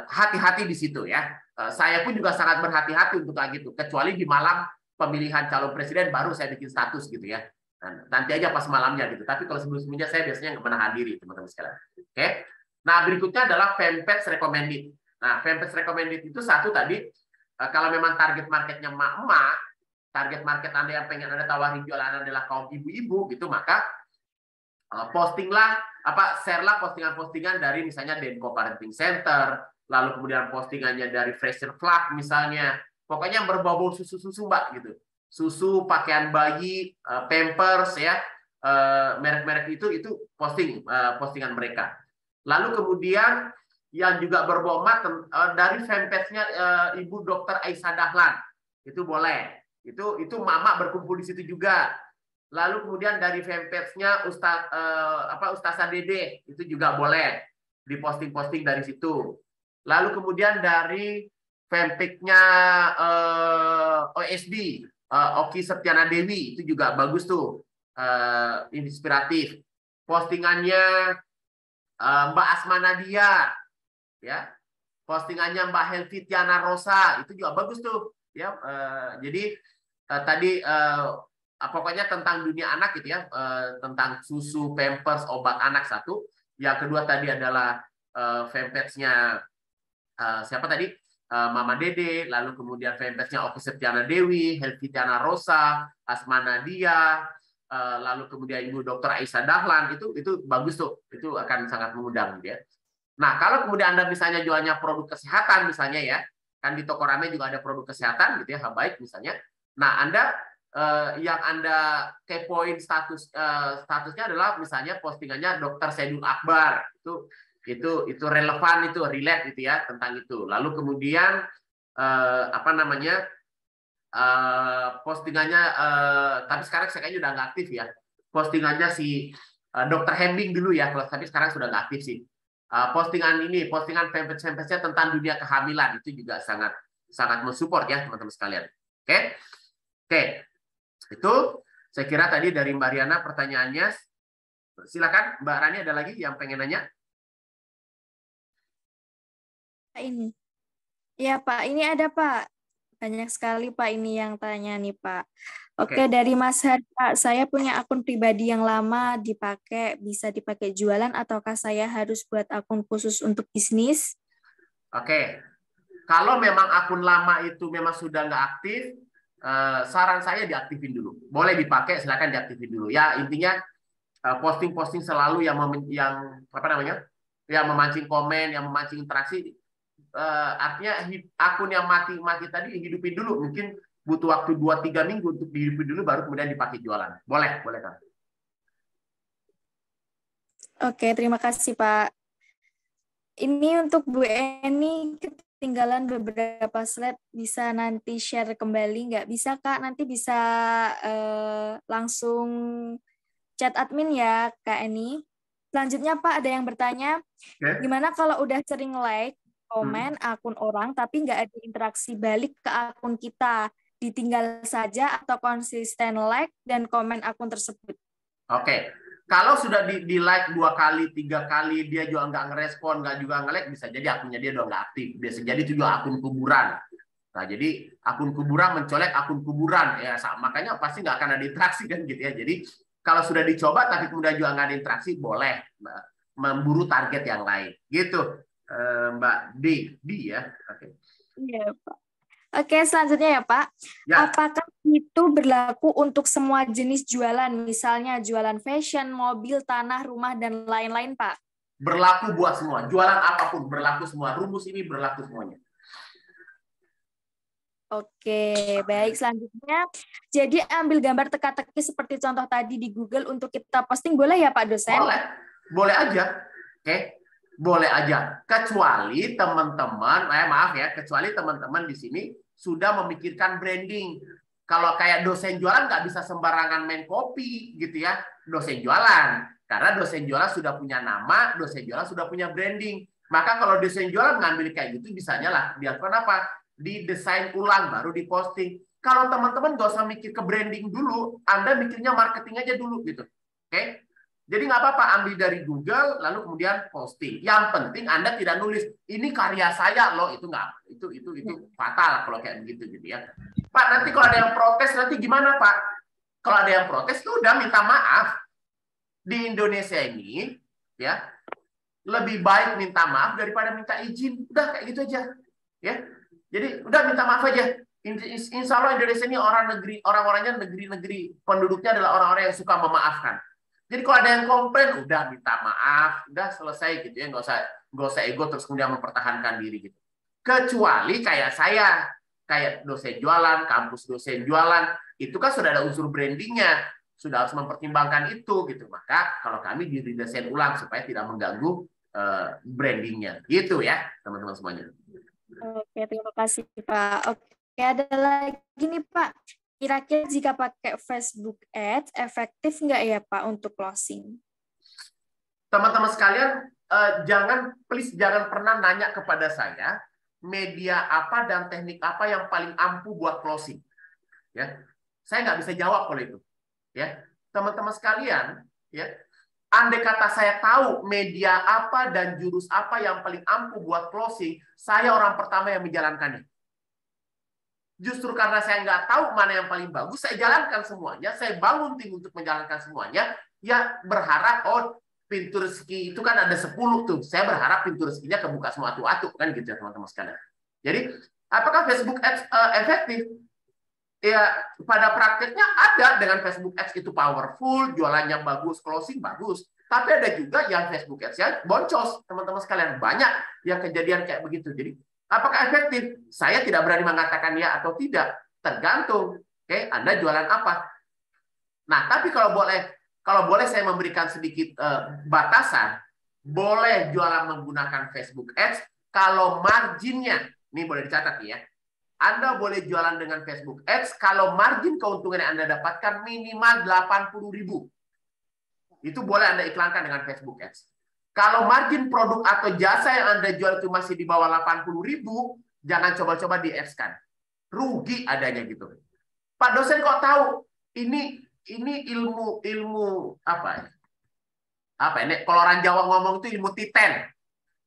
hati-hati di situ ya. Saya pun juga sangat berhati-hati untuk kayak gitu. Kecuali di malam pemilihan calon presiden baru saya bikin status gitu ya. Nah, nanti aja pas malamnya gitu. Tapi kalau sebelum-sebelumnya saya biasanya nggak menahan diri teman-teman sekalian. Oke. Nah, berikutnya adalah fanpage recommended. Nah, fanpage recommended itu satu tadi kalau memang target marketnya emak-emak, target market Anda yang pengen Anda tawarin jualan adalah kaum ibu-ibu gitu, maka share-lah postingan-postingan dari misalnya Denko Parenting Center, lalu kemudian postingannya dari Fresher Flag misalnya, pokoknya yang berbau-bau susu-susu Mbak gitu. susu, pakaian bayi, Pampers ya, merek-merek itu postingan mereka. Lalu kemudian yang juga berbobot dari fanpage-nya Ibu Dr. Aisyah Dahlan, itu boleh. Itu mama berkumpul di situ juga. Lalu kemudian dari fanpage-nya Ustazah Dede, itu juga boleh diposting-posting dari situ. Lalu kemudian dari fanpage-nya OSD, Oki Septiana Dewi, itu juga bagus tuh, inspiratif. Postingannya Mbak Asma Nadia, ya, postingannya Mbak Helvi Tiana Rosa, itu juga bagus tuh, ya. Jadi tadi pokoknya tentang dunia anak gitu ya, tentang susu, Pampers, obat anak satu. Yang kedua tadi adalah fanpage-nya siapa tadi? Mama Dede, lalu kemudian fanpage-nya Oki Septiana Dewi, Helvi Tiana Rosa, Asma Nadia, lalu kemudian Ibu Dr. Aisyah Dahlan, itu bagus tuh, itu akan sangat mengundang gitu ya. Nah, kalau kemudian Anda misalnya jualnya produk kesehatan misalnya ya, kan di toko Rame juga ada produk kesehatan gitu ya, Habaib misalnya. Nah, Anda yang Anda kepoin statusnya adalah misalnya postingannya Dr. Saidul Akbar, itu relevan, itu relate gitu ya tentang itu. Lalu kemudian postingannya tapi sekarang saya kayaknya udah nggak aktif ya. Postingannya si Dr. Hembing dulu ya, tapi sekarang sudah nggak aktif sih. Postingan fanpage-nya tentang dunia kehamilan itu juga sangat mensupport ya teman-teman sekalian. Oke. Itu saya kira tadi dari Mbak Riana pertanyaannya. Silakan Mbak Rani, ada lagi yang pengen nanya? Ini. Ya Pak, ini ada Pak. Banyak sekali Pak ini yang tanya nih Pak. Oke, dari Mas Har, Pak, saya punya akun pribadi yang lama bisa dipakai jualan ataukah saya harus buat akun khusus untuk bisnis? Oke. Kalau memang akun lama itu memang sudah nggak aktif, saran saya diaktifin dulu. Boleh dipakai, silakan diaktifin dulu. Ya, intinya posting-posting selalu yang memancing komen, yang memancing interaksi. Artinya akun yang mati tadi hidupin dulu, mungkin butuh waktu 2-3 minggu untuk dihidupin dulu baru kemudian dipakai jualan. Boleh kan? Oke, terima kasih Pak. Ini untuk Bu Eni ketinggalan beberapa slide, bisa nanti share kembali nggak? Bisa Kak, nanti bisa langsung chat admin ya Kak Eni. Selanjutnya Pak, ada yang bertanya, gimana kalau udah sering like, komen akun orang tapi nggak ada interaksi balik ke akun kita, ditinggal saja atau konsisten like dan komen akun tersebut? Oke. Kalau sudah di like 2 kali, 3 kali, dia juga nggak ngerespon, nggak juga nge-like, bisa jadi akunnya dia udah nggak aktif. Bisa jadi itu juga akun kuburan. Nah, jadi akun kuburan mencolek akun kuburan, ya makanya pasti nggak akan ada interaksi kan gitu ya. Jadi kalau sudah dicoba tapi kemudian juga nggak ada interaksi, boleh memburu target yang lain. Gitu, Mbak D ya. Oke. Iya, Pak. Oke, selanjutnya ya Pak. Ya. Apakah itu berlaku untuk semua jenis jualan, misalnya jualan fashion, mobil, tanah, rumah, dan lain-lain Pak? Berlaku buat semua. Jualan apapun berlaku semua. Rumus ini berlaku semuanya. Oke, baik. Selanjutnya, jadi ambil gambar teka-teki seperti contoh tadi di Google untuk kita posting, boleh ya Pak dosen? Boleh aja. Oke. Boleh aja, kecuali teman-teman, kecuali teman-teman di sini sudah memikirkan branding. Kalau kayak dosen jualan nggak bisa sembarangan main copy gitu ya, dosen jualan. Karena dosen jualan sudah punya nama, dosen jualan sudah punya branding. Maka kalau dosen jualan ngambil kayak gitu, bisanya lah dilakukan apa? Didesain ulang baru diposting. Kalau teman-teman nggak usah mikir ke branding dulu, Anda mikirnya marketing aja dulu gitu. Oke? Jadi nggak apa-apa, ambil dari Google lalu kemudian posting. Yang penting Anda tidak nulis ini karya saya loh, itu nggak, itu fatal kalau kayak begitu gitu ya. Pak, nanti kalau ada yang protes nanti gimana Pak? Kalau ada yang protes itu udah minta maaf. Di Indonesia ini ya lebih baik minta maaf daripada minta izin. Udah kayak gitu aja ya. Jadi udah minta maaf aja. Insya Allah Indonesia ini orang-orangnya negeri penduduknya adalah orang-orang yang suka memaafkan. Jadi kalau ada yang komplain, udah minta maaf, udah selesai gitu ya, nggak usah ego terus kemudian mempertahankan diri gitu. Kecuali kayak saya kayak dosen jualan, kampus dosen jualan, itu kan sudah ada unsur brandingnya, sudah harus mempertimbangkan itu gitu. Maka kalau kami diredesain ulang supaya tidak mengganggu brandingnya, gitu ya teman-teman semuanya. Oke, terima kasih Pak. Oke, ada lagi nih Pak. Kira-kira jika pakai Facebook Ads, efektif nggak ya Pak untuk closing? Teman-teman sekalian, please jangan pernah nanya kepada saya media apa dan teknik apa yang paling ampuh buat closing. Ya, saya nggak bisa jawab kalau itu. Ya, teman-teman sekalian, ya, andai kata saya tahu media apa dan jurus apa yang paling ampuh buat closing, saya orang pertama yang menjalankannya. Justru karena saya nggak tahu mana yang paling bagus, saya jalankan semuanya, saya bangun tim untuk menjalankan semuanya, ya berharap, oh pintu rezeki itu kan ada 10 tuh, saya berharap pintu rezekinya kebuka semua atu-atu, kan gitu ya teman-teman sekalian. Jadi, apakah Facebook Ads efektif? Ya, pada prakteknya ada dengan Facebook Ads itu powerful, jualannya bagus, closing bagus. Tapi ada juga yang Facebook Ads-nya boncos, teman-teman sekalian. Banyak yang kejadian kayak begitu. Jadi, apakah efektif? Saya tidak berani mengatakan ya atau tidak. Tergantung. Oke, Anda jualan apa? Nah, tapi kalau boleh saya memberikan sedikit batasan, boleh jualan menggunakan Facebook Ads kalau marginnya, ini boleh dicatat ya, Anda boleh jualan dengan Facebook Ads kalau margin keuntungan yang Anda dapatkan minimal 80.000. Itu boleh Anda iklankan dengan Facebook Ads. Kalau margin produk atau jasa yang Anda jual itu masih di bawah 80.000, jangan coba-coba di-ads-kan. Rugi adanya gitu. Pak dosen kok tahu? Ini ilmu apa ya? Apa ini? Kalau orang Jawa ngomong itu ilmu titen.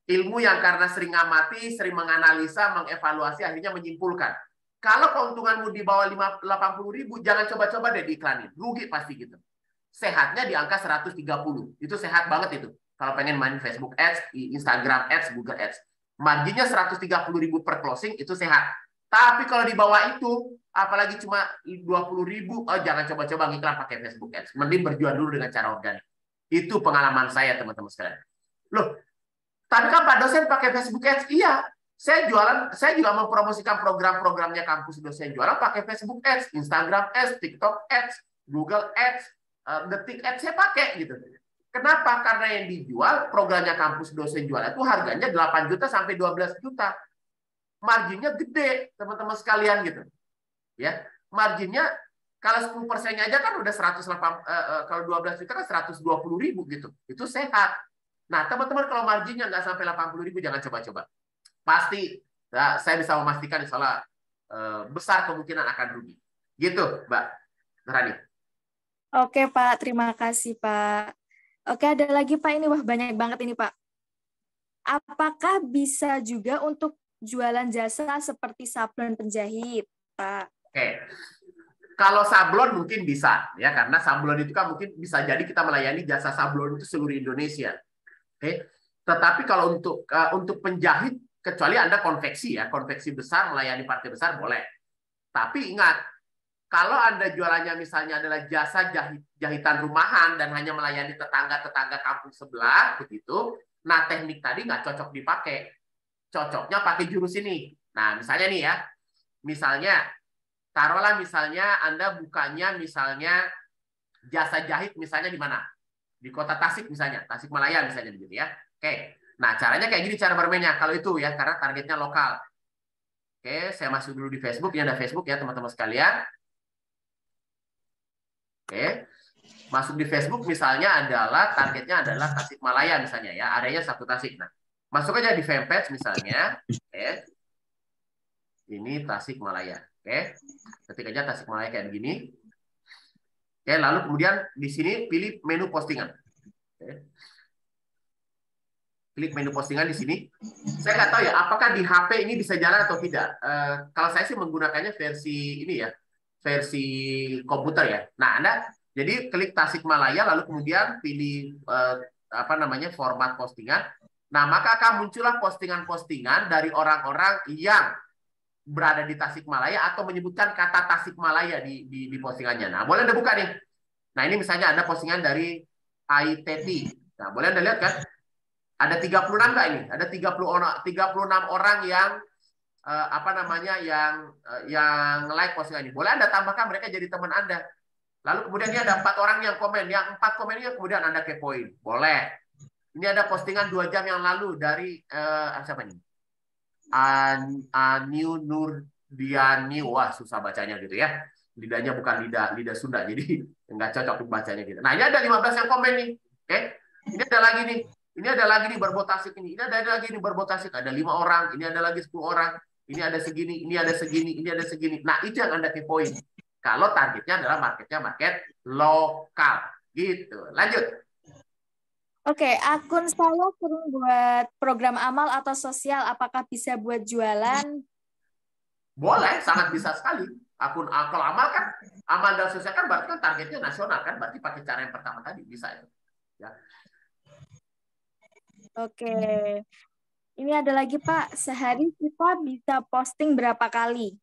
Ilmu yang karena sering ngamati, sering menganalisa, mengevaluasi, akhirnya menyimpulkan. Kalau keuntunganmu di bawah 80.000, jangan coba-coba deh diiklanin. Rugi pasti gitu. Sehatnya di angka 130. Itu sehat banget itu. Kalau pengen main Facebook Ads, Instagram Ads, Google Ads. Marginnya 130.000 per closing, itu sehat. Tapi kalau di bawah itu, apalagi cuma 20.000, oh jangan coba-coba ngiklan pakai Facebook Ads. Mending berjual dulu dengan cara organik. Itu pengalaman saya, teman-teman sekalian. Loh, tapi kan Pak dosen pakai Facebook Ads? Iya. Saya juga mempromosikan program-programnya kampus dosen jualan pakai Facebook Ads, Instagram Ads, TikTok Ads, Google Ads, Detik Ads saya pakai gitu. Kenapa? Karena yang dijual programnya kampus dosen jualan itu harganya 8 juta sampai 12 juta. Marginnya gede, teman-teman sekalian gitu. Ya, marginnya kalau 10%-nya aja kan udah 108, kalau 12 juta kan 120.000 gitu. Itu sehat. Nah, teman-teman kalau marginnya nggak sampai 80.000 jangan coba-coba. Pasti saya bisa memastikan insya besar kemungkinan akan rugi. Gitu, Mbak Rani. Oke, Pak. Terima kasih, Pak. Oke, ada lagi, Pak. Ini wah banyak banget ini, Pak. Apakah bisa juga untuk jualan jasa seperti sablon penjahit, Pak? Oke. Kalau sablon mungkin bisa, ya karena sablon itu kan mungkin bisa jadi kita melayani jasa sablon itu seluruh Indonesia. Oke. Tetapi kalau untuk penjahit, kecuali Anda konveksi ya, konveksi besar melayani partai besar boleh. Tapi ingat, kalau Anda jualannya misalnya adalah jasa jahitan rumahan dan hanya melayani tetangga-tetangga kampung sebelah, begitu, nah teknik tadi nggak cocok dipakai. Cocoknya pakai jurus ini. Nah, misalnya nih ya, misalnya, taruhlah misalnya Anda bukanya misalnya jasa jahit misalnya di mana? Di kota Tasik misalnya, Tasikmalaya misalnya begitu ya. Oke, nah caranya kayak gini cara bermainnya. Kalau itu ya, karena targetnya lokal. Oke, saya masuk dulu di Facebook. Ini ada Facebook ya teman-teman sekalian. Oke, masuk di Facebook misalnya adalah targetnya adalah Tasikmalaya misalnya ya, areanya satu Tasik. Nah, masuk aja di fanpage misalnya. Oke, ini Tasikmalaya. Oke, ketik aja Tasikmalaya kayak begini. Oke, lalu kemudian di sini pilih menu postingan. Oke. Klik menu postingan di sini. Saya nggak tahu ya, apakah di HP ini bisa jalan atau tidak. Kalau saya sih menggunakannya versi ini ya, versi komputer ya. Nah, Anda jadi klik Tasikmalaya lalu kemudian pilih format postingan. Nah, maka akan muncullah postingan-postingan dari orang-orang yang berada di Tasikmalaya atau menyebutkan kata Tasikmalaya di postingannya. Nah, boleh Anda buka nih. Nah, ini misalnya ada postingan dari ITT. Nah, boleh Anda lihat kan? Ada 36 nggak ini? Ada 36 orang yang apa namanya yang like postingan ini. Boleh Anda tambahkan mereka jadi teman Anda. Lalu kemudian ini ada 4 orang yang komen, yang 4 komen ini kemudian Anda kepoin. Boleh. Ini ada postingan 2 jam yang lalu dari siapa ini? Aniu Nurdiani. Wah, susah bacanya gitu ya. Lidahnya bukan lidah Sunda, jadi nggak cocok untuk bacanya gitu. Nah, ini ada 15 yang komen nih. Oke. Ini ada lagi nih. Ini ada lagi nih berbotasik ini. Ini ada lagi nih berbotasik. Ada 5 orang. Ini ada lagi 10 orang. Ini ada segini. Ini ada segini. Ini ada segini. Nah, itu yang Anda kepoin. Kalau targetnya adalah marketnya market lokal. Gitu. Lanjut. Oke, akun saya sering buat program amal atau sosial. Apakah bisa buat jualan? Boleh, sangat bisa sekali. Kalau amal kan, amal dan sosial kan berarti kan targetnya nasional kan, berarti pakai cara yang pertama tadi bisa itu. Ya. Oke, ini ada lagi Pak. Sehari kita bisa posting berapa kali?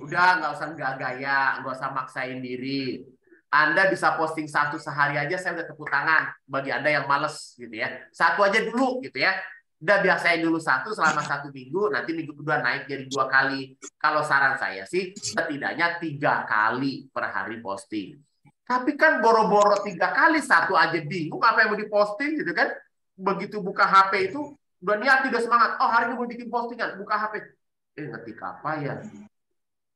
Udah, nggak usah gaya, nggak usah maksain diri. Anda bisa posting 1 sehari aja, saya udah tepuk tangan. Bagi Anda yang males gitu ya, 1 aja dulu gitu ya. Udah biasain dulu 1 selama 1 minggu, nanti minggu kedua naik jadi 2 kali. Kalau saran saya sih setidaknya 3 kali per hari posting. Tapi kan boro-boro 3 kali, 1 aja bingung apa yang mau diposting gitu kan. Begitu buka HP itu udah niat, udah semangat. Oh, hari ini mau bikin postingan, buka HP. Ngetik apa ya?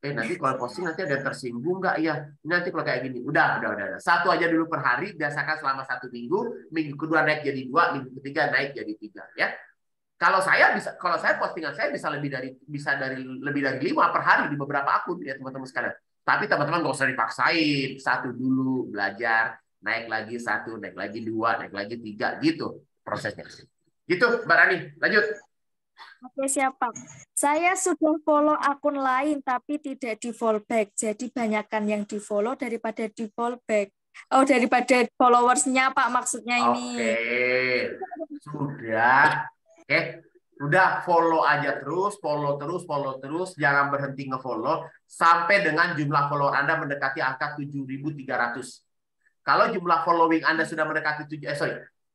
Nanti kalau posting nanti ada yang tersinggung nggak ya? Nanti kalau kayak gini, udah. 1 aja dulu per hari, biasakan selama 1 minggu, minggu kedua naik jadi 2, minggu ketiga naik jadi 3 ya. Kalau saya postingan saya bisa lebih dari 5 per hari di beberapa akun ya teman-teman sekalian. Tapi teman-teman nggak usah dipaksain, 1 dulu belajar, naik lagi 1, naik lagi 2, naik lagi 3 gitu prosesnya. Gitu, Mbak Rani, lanjut. Oke, siapa? Saya sudah follow akun lain tapi tidak di follow back. Jadi banyakkan yang di follow daripada di follow back. Oh, daripada followersnya Pak maksudnya ini. Oke, sudah. Oke, udah follow aja terus, follow terus, jangan berhenti ngefollow sampai dengan jumlah follower Anda mendekati angka 7.300. Kalau jumlah following Anda sudah mendekati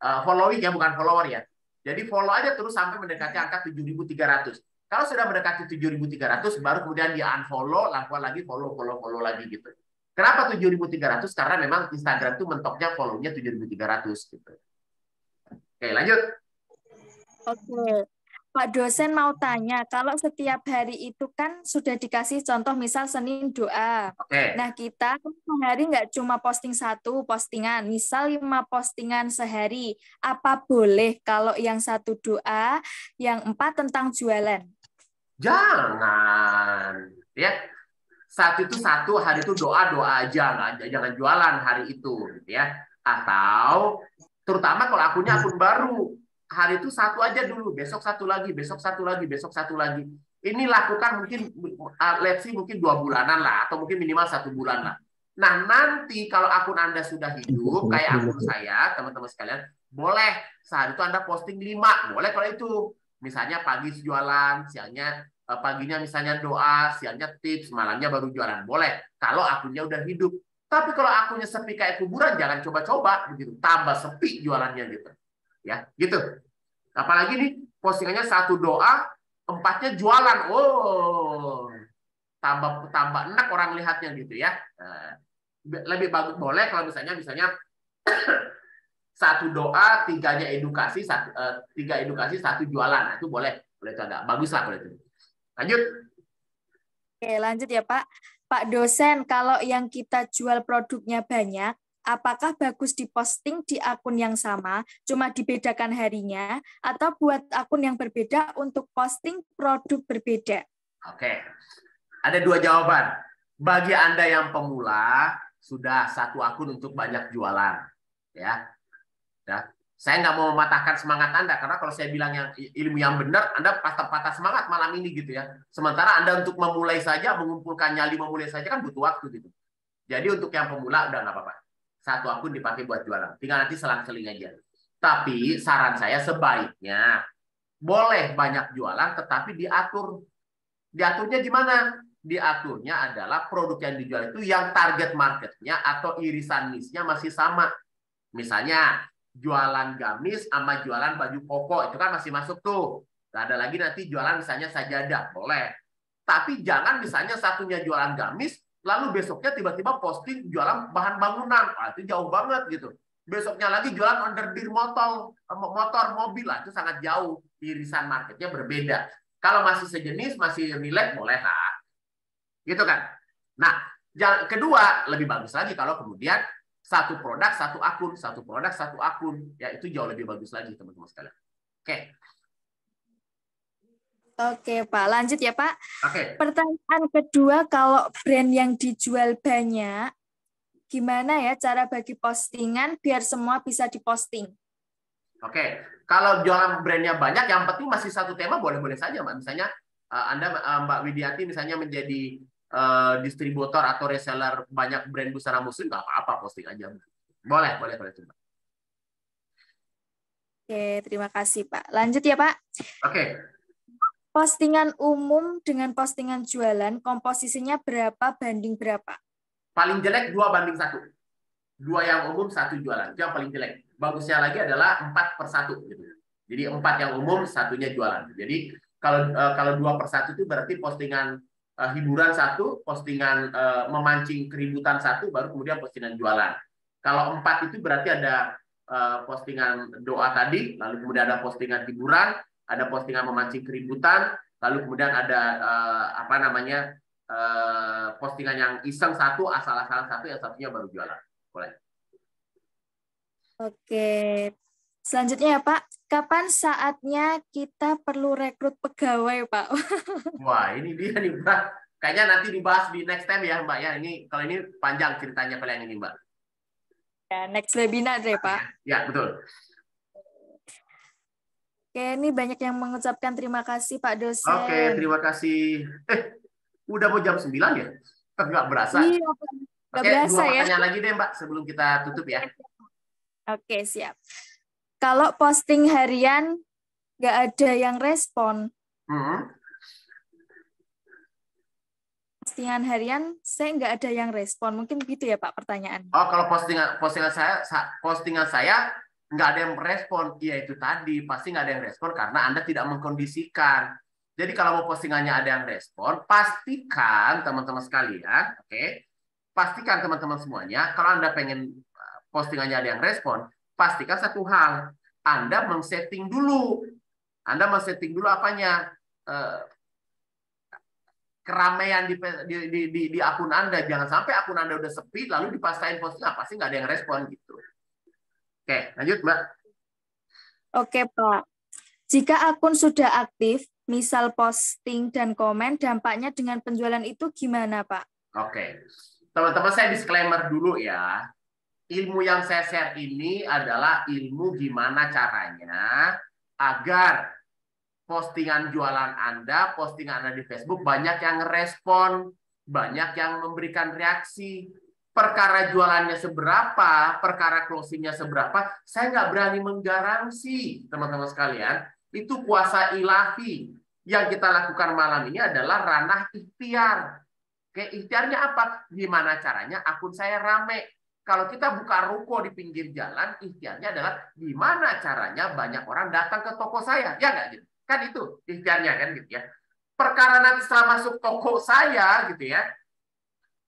following ya bukan follower ya. Jadi follow aja terus sampai mendekati angka 7.300. Kalau sudah mendekati 7.300, baru kemudian di unfollow, lakukan lagi follow lagi gitu. Kenapa 7.300? Karena memang Instagram itu mentoknya follow-nya 7.300 gitu. Oke, lanjut. Oke. Pak dosen mau tanya, kalau setiap hari itu kan sudah dikasih contoh misal Senin doa. Oke. Nah kita sehari nggak cuma posting 1 postingan, misal 5 postingan sehari. Apa boleh kalau yang 1 doa, yang 4 tentang jualan? Jangan. Ya. Hari itu doa aja, jangan jualan hari itu ya. Atau terutama kalau akunnya akun baru, hari itu 1 aja dulu, besok 1 lagi, besok 1 lagi, besok 1 lagi. Ini lakukan mungkin let's say mungkin 2 bulanan lah, atau mungkin minimal 1 bulan lah. Nah, nanti kalau akun Anda sudah hidup kayak akun saya, teman-teman sekalian, boleh sehari itu Anda posting 5, boleh kalau itu. Misalnya pagi jualan, siangnya paginya misalnya doa, siangnya tips, malamnya baru jualan. Boleh kalau akunnya udah hidup. Tapi kalau akunnya sepi kayak kuburan, jangan coba-coba begitu. Tambah sepi jualannya gitu. Ya, gitu. Apalagi nih postingannya 1 doa, 4-nya jualan. Oh, tambah enak orang lihatnya gitu ya. Lebih bagus boleh kalau misalnya 1 doa, 3-nya edukasi, 3 edukasi, 1 jualan. Nah, itu boleh itu agak bagus lah boleh itu. Lanjut. Oke, lanjut ya Pak. Pak dosen, kalau yang kita jual produknya banyak, apakah bagus diposting di akun yang sama, cuma dibedakan harinya, atau buat akun yang berbeda untuk posting produk berbeda? Oke, ada 2 jawaban. Bagi Anda yang pemula, sudah 1 akun untuk banyak jualan. Ya. Saya nggak mau mematahkan semangat Anda, karena kalau saya bilang yang ilmu yang benar, Anda patah semangat malam ini gitu ya. Sementara Anda untuk memulai saja, mengumpulkan nyali memulai saja kan butuh waktu gitu. Jadi untuk yang pemula udah nggak apa-apa. 1 akun dipakai buat jualan. Tinggal nanti selang-seling aja. Tapi saran saya sebaiknya boleh banyak jualan, tetapi diatur. Diaturnya gimana? Diaturnya adalah produk yang dijual itu yang target marketnya atau irisan niche-nya masih sama. Misalnya jualan gamis sama jualan baju koko itu kan masih masuk tuh. Nggak ada lagi nanti jualan misalnya sajadah, boleh. Tapi jangan misalnya satunya jualan gamis, lalu besoknya tiba-tiba posting jualan bahan bangunan. Wah, itu jauh banget gitu. Besoknya lagi jualan underdeer motor, mobil lah. Itu sangat jauh. Irisan marketnya berbeda. Kalau masih sejenis, masih relate, boleh lah. Gitu kan. Nah, kedua, lebih bagus lagi kalau kemudian satu produk, satu akun. Satu produk, satu akun. Ya, itu jauh lebih bagus lagi, teman-teman sekalian. Oke. Oke, Pak. Lanjut ya, Pak. Oke. Pertanyaan kedua, kalau brand yang dijual banyak, gimana ya cara bagi postingan biar semua bisa diposting? Oke. Kalau jualan brandnya banyak, yang penting masih satu tema, boleh-boleh saja, Mbak. Misalnya, Anda, Mbak Widiati, misalnya menjadi distributor atau reseller banyak brand busana muslim, nggak apa-apa, posting aja. Boleh coba. Oke, terima kasih, Pak. Lanjut ya, Pak. Oke. Postingan umum dengan postingan jualan, komposisinya berapa banding berapa? Paling jelek 2:1. 2 yang umum, 1 jualan. Itu yang paling jelek. Bagusnya lagi adalah 4/1. Gitu. Jadi 4 yang umum, 1-nya jualan. Jadi kalau 2/1 itu berarti postingan hiburan 1, postingan memancing keributan 1, baru kemudian postingan jualan. Kalau 4 itu berarti ada postingan doa tadi, lalu kemudian ada postingan hiburan, ada postingan memancing keributan, lalu kemudian ada postingan yang iseng 1, asal-asalan 1, yang satunya baru jualan. Boleh. Oke. Selanjutnya ya, Pak. Kapan saatnya kita perlu rekrut pegawai, Pak? Wah, ini dia nih, Mbak. Kayaknya nanti dibahas di next time ya, Mbak. Ya, kalau ini panjang ceritanya kalau yang ini, Mbak. Ya, next webinar deh, Pak. Ya, betul. Oke, ini banyak yang mengucapkan terima kasih, Pak dosen. Oke, terima kasih. Udah mau jam 9 ya? Nggak berasa. Iya, Pak. Nggak berasa 2 ya. pertanyaan lagi deh, Mbak, sebelum kita tutup ya. Oke, siap. Kalau posting harian nggak ada yang respon, postingan harian saya nggak ada yang respon. Mungkin gitu ya, Pak, pertanyaan. Oh, kalau postingan saya nggak ada yang merespon. Iya, itu tadi. Pasti nggak ada yang respon karena Anda tidak mengkondisikan. Jadi kalau mau postingannya ada yang respon, pastikan teman-teman sekalian, oke? Pastikan teman-teman semuanya, kalau Anda pengen postingannya ada yang respon, pastikan satu hal, Anda men-setting dulu. Anda men-setting dulu apanya? Keramaian di akun Anda. Jangan sampai akun Anda udah sepi, lalu dipastain postingan, pasti nggak ada yang respon gitu. Oke, lanjut, Mbak. Oke, Pak. Jika akun sudah aktif, misal posting dan komen, dampaknya dengan penjualan itu gimana, Pak? Oke. Teman-teman, saya disclaimer dulu ya. Ilmu yang saya share ini adalah ilmu gimana caranya agar postingan jualan Anda, postingan Anda di Facebook, banyak yang ngerespon, banyak yang memberikan reaksi. Perkara jualannya seberapa, perkara closingnya seberapa, saya nggak berani menggaransi, teman-teman sekalian. Itu kuasa ilahi. Yang kita lakukan malam ini adalah ranah ikhtiar. Oke, ikhtiarnya apa? Gimana caranya akun saya rame? Kalau kita buka ruko di pinggir jalan, ikhtiarnya adalah gimana caranya banyak orang datang ke toko saya. Ya nggak gitu? Kan itu ikhtiarnya kan gitu ya. Perkara nanti setelah masuk toko saya gitu ya,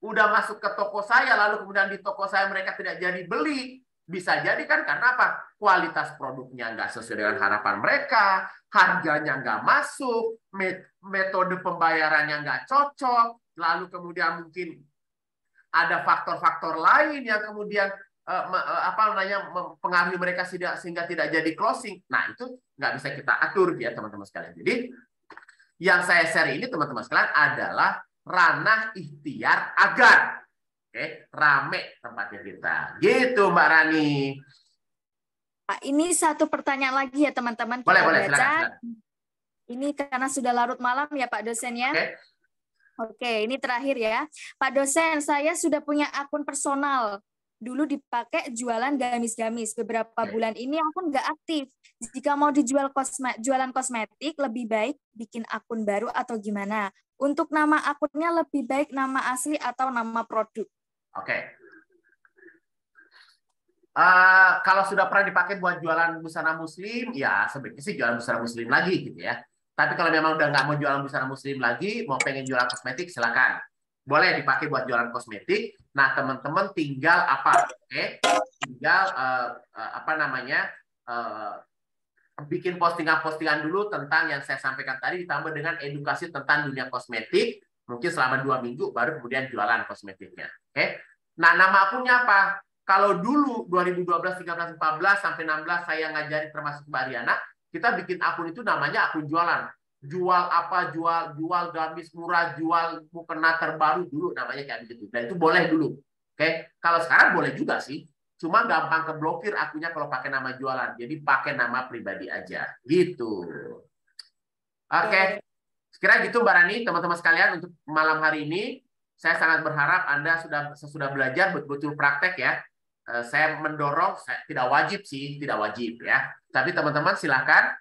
udah masuk ke toko saya, lalu kemudian di toko saya mereka tidak jadi beli. Bisa jadi kan karena apa? Kualitas produknya nggak sesuai dengan harapan mereka, harganya nggak masuk, metode pembayarannya nggak cocok, lalu kemudian mungkin ada faktor-faktor lain yang kemudian mempengaruhi mereka sehingga tidak jadi closing. Nah, itu nggak bisa kita atur ya teman-teman sekalian. Jadi yang saya share ini teman-teman sekalian adalah ranah ikhtiar agar rame tempatnya kita. Gitu Mbak Rani. Pak, ini satu pertanyaan lagi ya teman-teman. Boleh, baca. silakan. Ini karena sudah larut malam ya Pak dosen ya. Oke, ini terakhir ya. Pak dosen, saya sudah punya akun personal. Dulu dipakai jualan gamis-gamis. Beberapa bulan ini akun nggak aktif. Jika mau dijual jualan kosmetik, lebih baik bikin akun baru atau gimana? Untuk nama akunnya lebih baik nama asli atau nama produk? Oke. Kalau sudah pernah dipakai buat jualan busana muslim, ya sebaiknya sih jualan busana muslim lagi gitu ya. Tapi kalau memang udah nggak mau jualan busana muslim lagi, mau pengen jualan kosmetik, silakan. Boleh dipakai buat jualan kosmetik. Nah, teman-teman tinggal apa? Oke, tinggal apa namanya? Bikin postingan-postingan dulu tentang yang saya sampaikan tadi, ditambah dengan edukasi tentang dunia kosmetik. Mungkin selama 2 minggu, baru kemudian jualan kosmetiknya. Oke. Nah, nama akunnya apa? Kalau dulu 2012, 13, 14 sampai 16 saya ngajari termasuk Mbak Ariana, kita bikin akun itu namanya akun jualan. Jual apa? Jual gamis murah, jual mukena terbaru dulu namanya kayak begitu. Dan itu boleh dulu. Oke. Kalau sekarang boleh juga sih. Cuma gampang keblokir akunnya kalau pakai nama jualan. Jadi pakai nama pribadi aja. Gitu. Oke. Sekira gitu Mbak Rani, teman-teman sekalian untuk malam hari ini. Saya sangat berharap Anda sudah belajar betul-betul praktek ya. Saya mendorong, tidak wajib sih, tidak wajib ya. Tapi teman-teman silakan,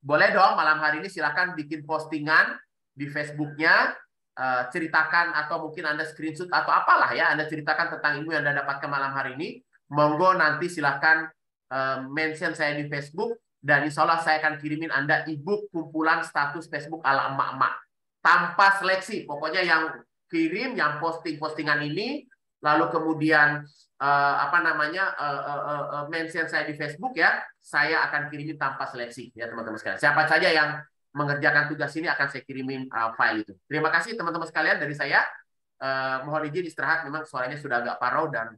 boleh dong malam hari ini silakan bikin postingan di Facebooknya, ceritakan atau mungkin Anda screenshot atau apalah ya, Anda ceritakan tentang ilmu yang Anda dapatkan malam hari ini. Monggo nanti silakan mention saya di Facebook, dan insya Allah saya akan kirimin Anda e-book kumpulan status Facebook ala emak-emak. Tanpa seleksi, pokoknya yang kirim, yang posting-postingan ini, lalu kemudian mention saya di Facebook ya, saya akan kirimin tanpa seleksi ya teman-teman sekalian. Siapa saja yang mengerjakan tugas ini akan saya kirimin file itu. Terima kasih teman-teman sekalian dari saya. Mohon izin istirahat, memang suaranya sudah agak parau dan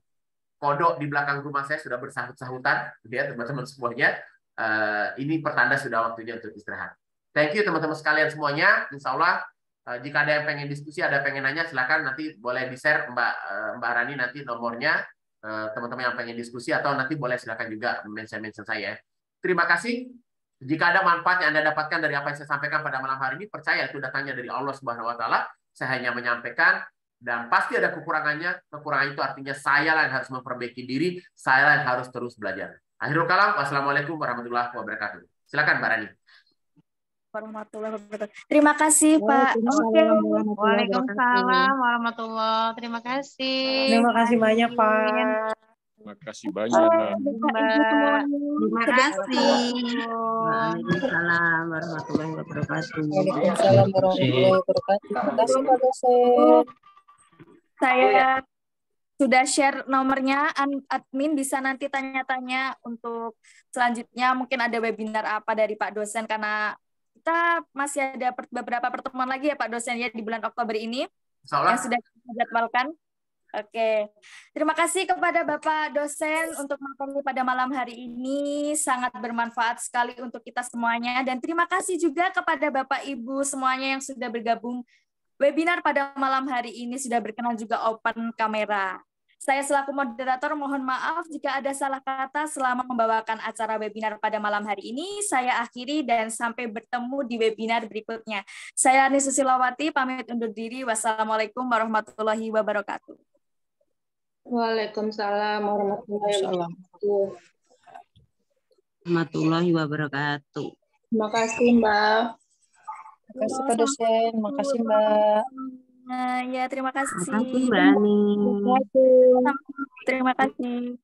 kodok di belakang rumah saya sudah bersahut-sahutan ya teman-teman semuanya. Ini pertanda sudah waktunya untuk istirahat. Thank you teman-teman sekalian semuanya. Insya Allah jika ada yang pengen diskusi, ada yang pengen nanya, silakan nanti boleh di-share Mbak Rani nanti nomornya, teman-teman yang pengen diskusi, atau nanti boleh silakan juga mention saya. Terima kasih. Jika ada manfaat yang Anda dapatkan dari apa yang saya sampaikan pada malam hari ini, percaya itu datangnya dari Allah Subhanahu wa taala. Saya hanya menyampaikan, dan pasti ada kekurangannya. Kekurangan itu artinya saya yang harus memperbaiki diri, saya yang harus terus belajar. Akhirul kalam, wassalamualaikum warahmatullahi wabarakatuh. Silakan Mbak Rani. Warahmatullahi wabarakatuh. Terima kasih Pak. Waalaikumsalam warahmatullahi. Terima kasih. Terima kasih banyak Pak. Terima kasih banyak. Mbak. Terima kasih. Waalaikumsalam warahmatullahi wabarakatuh. Waalaikumsalam warahmatullahi wabarakatuh. Terima kasih Pak dosen. Saya sudah share nomornya, admin bisa nanti tanya-tanya untuk selanjutnya mungkin ada webinar apa dari Pak dosen, karena kita masih ada beberapa pertemuan lagi ya Pak dosen ya di bulan Oktober ini yang sudah dijadwalkan. Oke, terima kasih kepada Bapak dosen untuk materi pada malam hari ini, sangat bermanfaat sekali untuk kita semuanya, dan terima kasih juga kepada Bapak Ibu semuanya yang sudah bergabung webinar pada malam hari ini, sudah berkenan juga open kamera. Saya selaku moderator mohon maaf jika ada salah kata selama membawakan acara webinar pada malam hari ini. Saya akhiri dan sampai bertemu di webinar berikutnya. Saya Ani Susilawati, pamit undur diri. Wassalamualaikum warahmatullahi wabarakatuh. Waalaikumsalam warahmatullahi wabarakatuh. Terima kasih Mbak. Terima kasih Pak dosen. Terima kasih Mbak. Ya, terima kasih. Terima kasih Mbak Ani. Terima kasih.